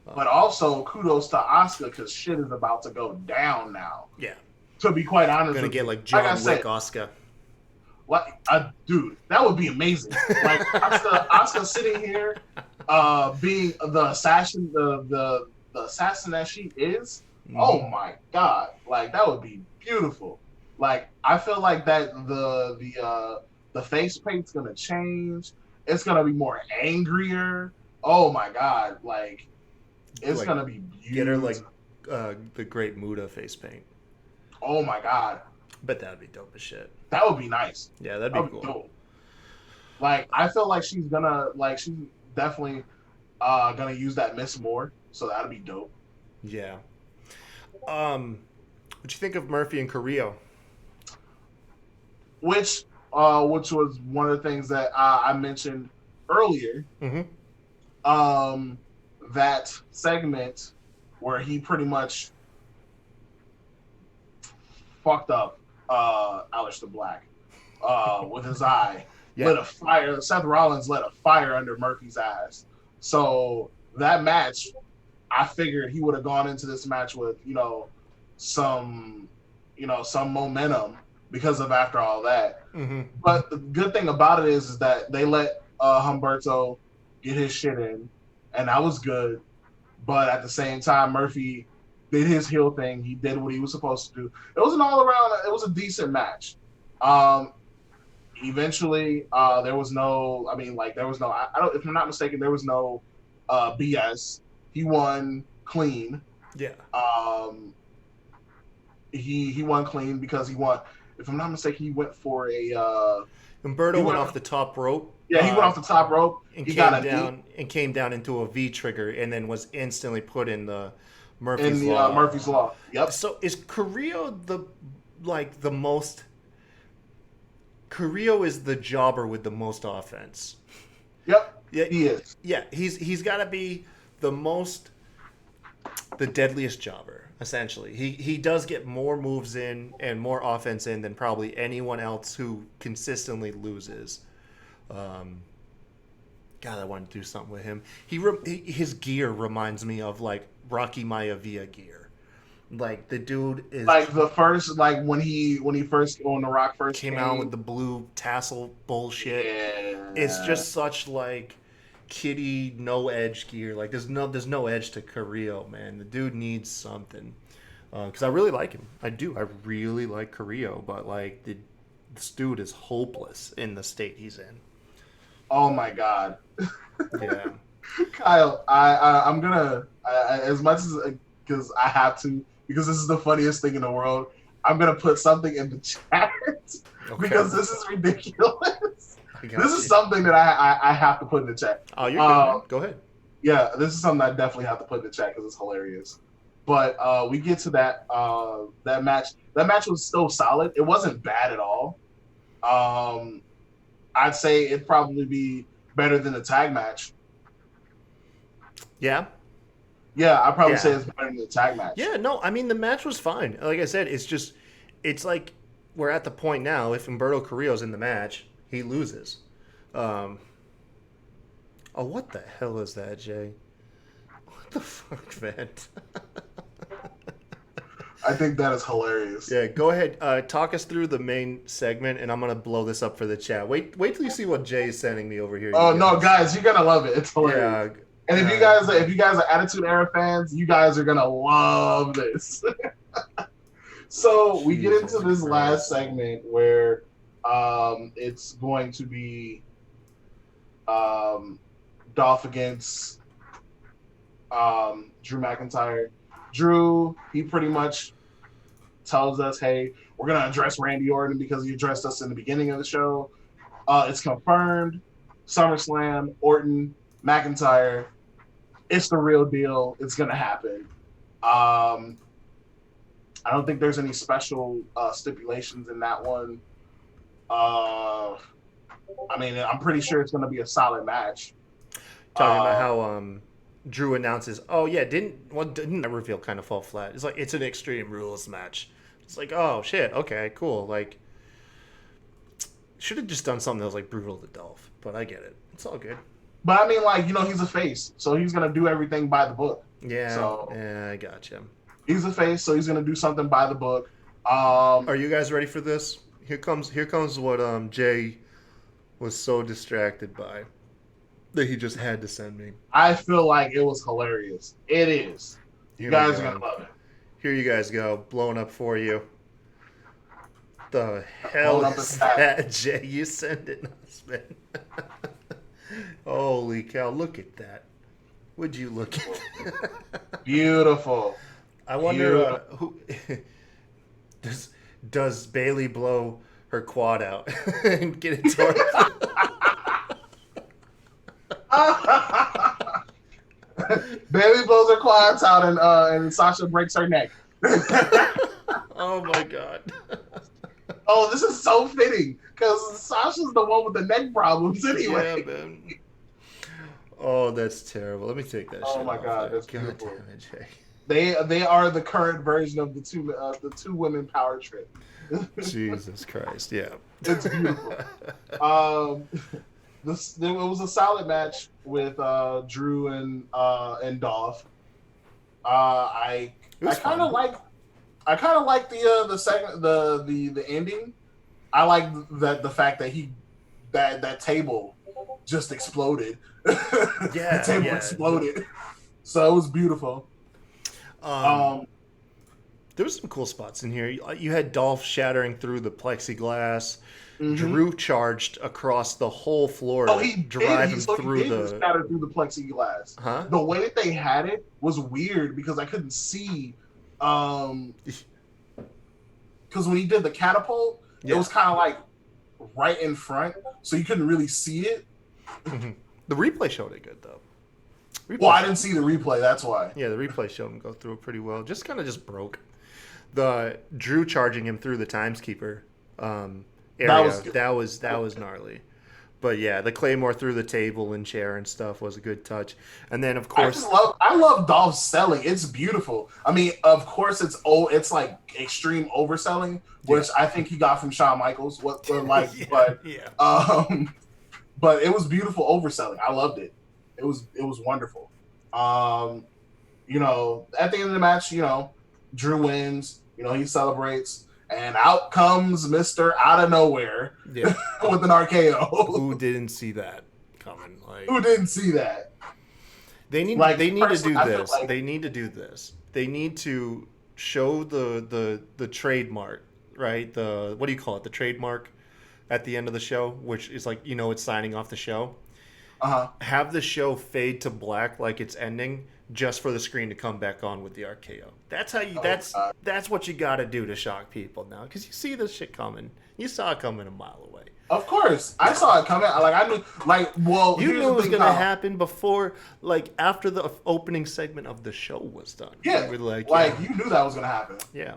But also kudos to Asuka because shit is about to go down now. Yeah, To be quite honest, gonna with get you. like John I Wick said, Asuka. Dude, that would be amazing. Like Asuka sitting here, being the assassin, the assassin that she is. Mm-hmm. Oh my god, like that would be beautiful. Like I feel like that the face paint's gonna change. It's gonna be more angrier. Oh my god, like it's Like, gonna be beautiful. Get her like the Great Muda face paint. Oh my god, Bet that'd be dope as shit. that would be nice. Yeah, that'd be That'd cool. be dope. Like I feel like she's definitely gonna use that miss more, so that'd be dope. Yeah. What'd you think of Murphy and Carrillo? Which was one of the things that I mentioned earlier. Mm-hmm. That segment where he pretty much fucked up Aleister Black with his eye. Yeah. Lit a fire. Seth Rollins lit a fire under Murphy's ass. So that match, I figured he would have gone into this match with some momentum because of after all that. Mm-hmm. But the good thing about it is that they let Humberto get his shit in, and that was good. But at the same time, Murphy did his heel thing. He did what he was supposed to do. It was an all-around. It was a decent match. Eventually, there was no. I mean, like there was no. I don't. If I'm not mistaken, there was no BS. He won clean. Yeah. He won clean because he won. If I'm not mistaken, he went for a. Humberto went off the top rope. Yeah, he went off the top rope. And he came down into a V trigger, and then was instantly put in the Murphy's in the Law. Murphy's Law. Yep. So is Carrillo the most? Carrillo is the jobber with the most offense. Yep. Yeah, he is. Yeah, he's got to be the deadliest jobber. Essentially, he does get more moves in and more offense in than probably anyone else who consistently loses. God, I want to do something with him. His gear reminds me of like Rocky Maivia gear. Like the dude is like the first, like when he first on the Rock first came out with the blue tassel bullshit. Yeah. It's just such like kitty no edge gear. Like there's no edge to Carrillo, man. The dude needs something. Because I really like him. I do. I really like Carrillo, but like this dude is hopeless in the state he's in. Oh my god. Yeah. Kyle, I'm gonna as much as because I have to, because this is the funniest thing in the world. I'm gonna put something in the chat because this is ridiculous. This is something that I have to put in the chat. Oh, you're good. Go ahead. Yeah, this is something I definitely have to put in the chat because it's hilarious. But we get to that match. That match was still solid. It wasn't bad at all. I'd say it'd probably be better than the tag match. Yeah. Yeah, I'd probably say it's better than the tag match. Yeah, no, I mean the match was fine. Like I said, it's like we're at the point now. If Humberto Carrillo's in the match, he loses. Oh, what the hell is that, Jay? What the fuck, man? I think that is hilarious. Yeah, go ahead. Talk us through the main segment, and I'm gonna blow this up for the chat. Wait till you see what Jay is sending me over here. Oh no, guys, you're gonna love it. It's hilarious. Yeah. And if you guys are Attitude Era fans, you guys are gonna love this. So we get into this last segment where it's going to be Dolph against Drew McIntyre. Drew, he pretty much tells us, hey, we're going to address Randy Orton because he addressed us in the beginning of the show. It's confirmed. SummerSlam, Orton, McIntyre. It's the real deal. It's going to happen. I don't think there's any special stipulations in that one. I mean, I'm pretty sure it's going to be a solid match. Talking about how Drew announces, "Oh yeah, didn't that reveal kind of fall flat?" It's like it's an Extreme Rules match. It's like, oh shit, okay, cool. Like, should have just done something that was like brutal to Dolph, but I get it. It's all good. But I mean, like, he's a face, so he's gonna do everything by the book. Yeah, so yeah, I gotcha. He's a face, so he's gonna do something by the book. Are you guys ready for this? Here comes what Jay was so distracted by that he just had to send me. I feel like it was hilarious. It is. You guys are gonna love it. Here you guys go, blowing up for you. The hell is that, Jay? You send it, man. Holy cow! Look at that. Would you look at that? Beautiful. I wonder who does Bailey blow her quad out and get it torn? Bailey blows her quads out and Sasha breaks her neck. Oh my god. Oh, this is so fitting because Sasha's the one with the neck problems anyway. Yeah, man. Oh, that's terrible. Let me take that shit Oh my off god, there. that's beautiful. God damn it, Jay. They are the current version of the two women power trip. Jesus Christ, yeah. It's beautiful. It was a solid match with Drew and Dolph. I kind of like the second the ending. I like the fact that that table just exploded. Yeah, the table exploded. So it was beautiful. There was some cool spots in here. You had Dolph shattering through the plexiglass. Mm-hmm. Drew charged across the whole floor. Oh, he driving through the shatter through the plexiglass. Huh? The way that they had it was weird because I couldn't see. Because when he did the catapult, it was kind of like right in front, so you couldn't really see it. Mm-hmm. The replay showed it good though. I didn't see the replay. That's why. Yeah, the replay showed him go through it pretty well. Just broke. The Drew charging him through the Timeskeeper area. That was gnarly. But yeah, the Claymore through the table and chair and stuff was a good touch. And then of course, I love Dolph's selling. It's beautiful. I mean, of course, it's like extreme overselling, which I think he got from Shawn Michaels. But it was beautiful overselling. I loved it. It was wonderful. At the end of the match, Drew wins. He celebrates, and out comes Mr. Out of Nowhere with an RKO. Who didn't see that coming? Who didn't see that? They need to do this. They need to do this. They need to show the trademark, right? What do you call it? The trademark at the end of the show, which is like it's signing off the show. Have the show fade to black like it's ending, just for the screen to come back on with the RKO. That's how you. That's what you got to do to shock people now, because you see this shit coming. You saw it coming a mile away. Of course, I saw it coming. I knew. You knew it was gonna happen before, after the opening segment of the show was done. Yeah, you knew that was gonna happen. Yeah.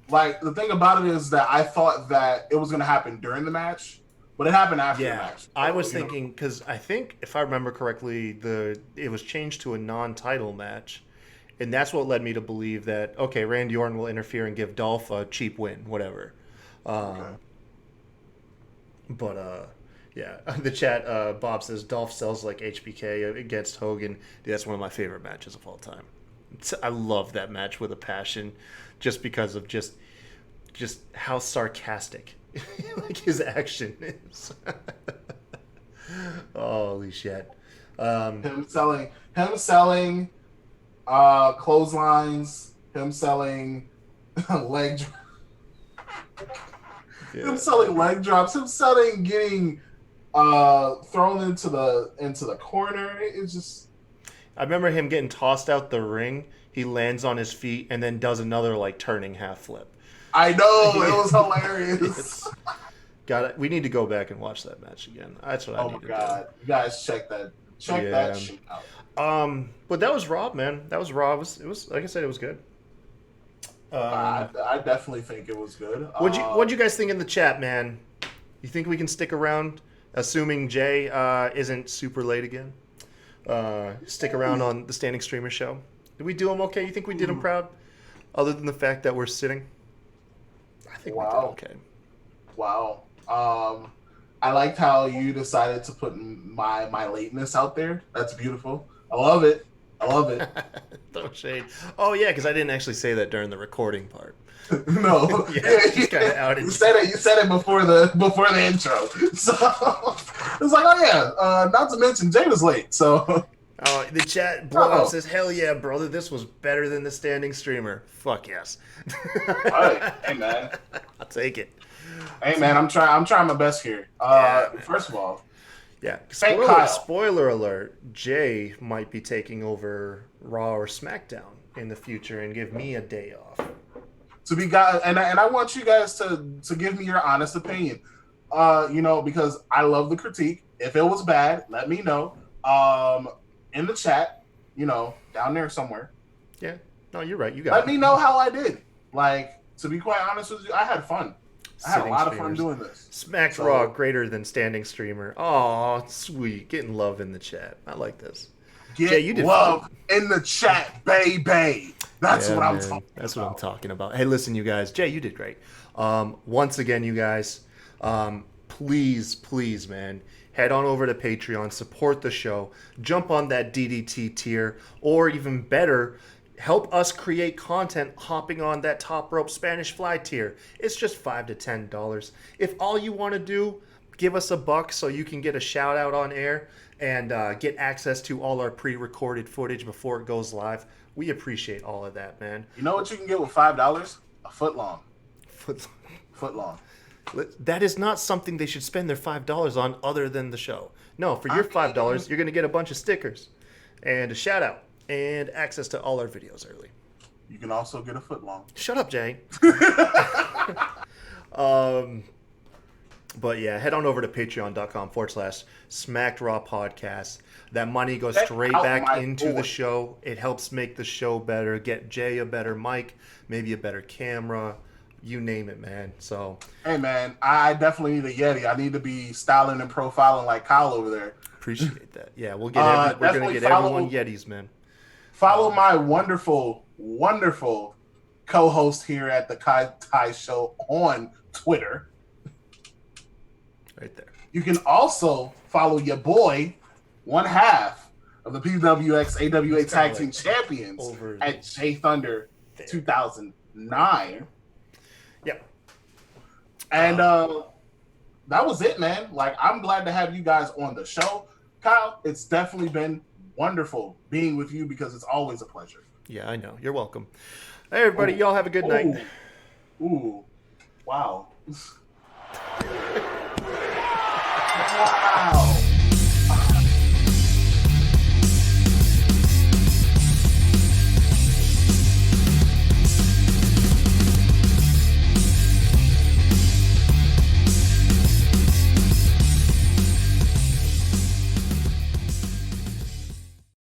The thing about it is that I thought that it was gonna happen during the match. But it happened after the match. So, I was thinking, because I think, if I remember correctly, it was changed to a non-title match. And that's what led me to believe that, okay, Randy Orton will interfere and give Dolph a cheap win, whatever. Okay. But, the chat, Bob says, Dolph sells like HBK against Hogan. Dude, that's one of my favorite matches of all time. I love that match with a passion, just because of just how sarcastic his action is. Holy shit. Him selling clotheslines, him selling leg him selling leg drops, him selling getting thrown into the corner. It's just, I remember him getting tossed out the ring. He lands on his feet and then does another turning half flip. I know, it was hilarious. We need to go back and watch that match again. That's what I need to do. Oh my god, you guys check that shit out. But that was Raw, man. That was Raw. It was like I said, it was good. I definitely think it was good. What'd you guys think in the chat, man? You think we can stick around, assuming Jay isn't super late again? stick around on the Standing Streamer show. Did we do them okay? You think we did them proud? Other than the fact that we're sitting? I think we did okay. Wow. I liked how you decided to put my lateness out there. That's beautiful. I love it. Throw shade. Oh, yeah, because I didn't actually say that during the recording part. No. Just kind of outed. You said it before the intro. So it's like, oh yeah. Not to mention Jay was late. So the chat blowout says, "Hell yeah, brother! This was better than the Standing Streamer." Fuck yes. Right. Hey man, I'll take it. Hey man, I'm trying my best here. First of all, yeah. Kyle. Spoiler alert: Jay might be taking over Raw or SmackDown in the future and give me a day off. To be guys, and I want you guys to give me your honest opinion. Because I love the critique. If it was bad, let me know. In the chat, down there somewhere. Yeah. No, you're right. You got Let me know how I did. Like, to be quite honest with you, I had fun. I had a lot of fun doing this. Smacked Raw greater than Standing Streamer. Oh, sweet. Getting love in the chat. I like this. Jay, you did love in the chat, baby. That's what I'm talking about. That's what I'm talking about. Hey, listen, you guys. Jay, you did great. Once again, you guys, please, man, head on over to Patreon, support the show, jump on that DDT tier, or even better, help us create content hopping on that Top Rope Spanish Fly tier. It's just $5 to $10. If all you want to do, give us $1 so you can get a shout out on air and get access to all our pre-recorded footage before it goes live. We appreciate all of that, man. You know what you can get with $5? A foot long. Foot long. That is not something they should spend their $5 on other than the show. No, for your $5, you're going to get a bunch of stickers and a shout out and access to all our videos early. You can also get a foot long. Shut up, Jay. But yeah, head on over to patreon.com/Smacked Raw Podcast. That money goes straight back into the show. It helps make the show better, get Jay a better mic, maybe a better camera, you name it, man. So hey man, I definitely need a Yeti. I need to be styling and profiling like Kyle over there. Appreciate that. Yeah, we're gonna get everyone Yetis, man. Follow my wonderful co-host here at the Kai Tai Show on Twitter. Right there. You can also follow your boy, one half of the PWX AWA Tag Team Champions at J Thunder 2009. Yep. And that was it, man. Like, I'm glad to have you guys on the show. Kyle, it's definitely been wonderful being with you because it's always a pleasure. Yeah, I know. You're welcome. Hey, everybody. Y'all have a good night. Ooh. Wow. Wow.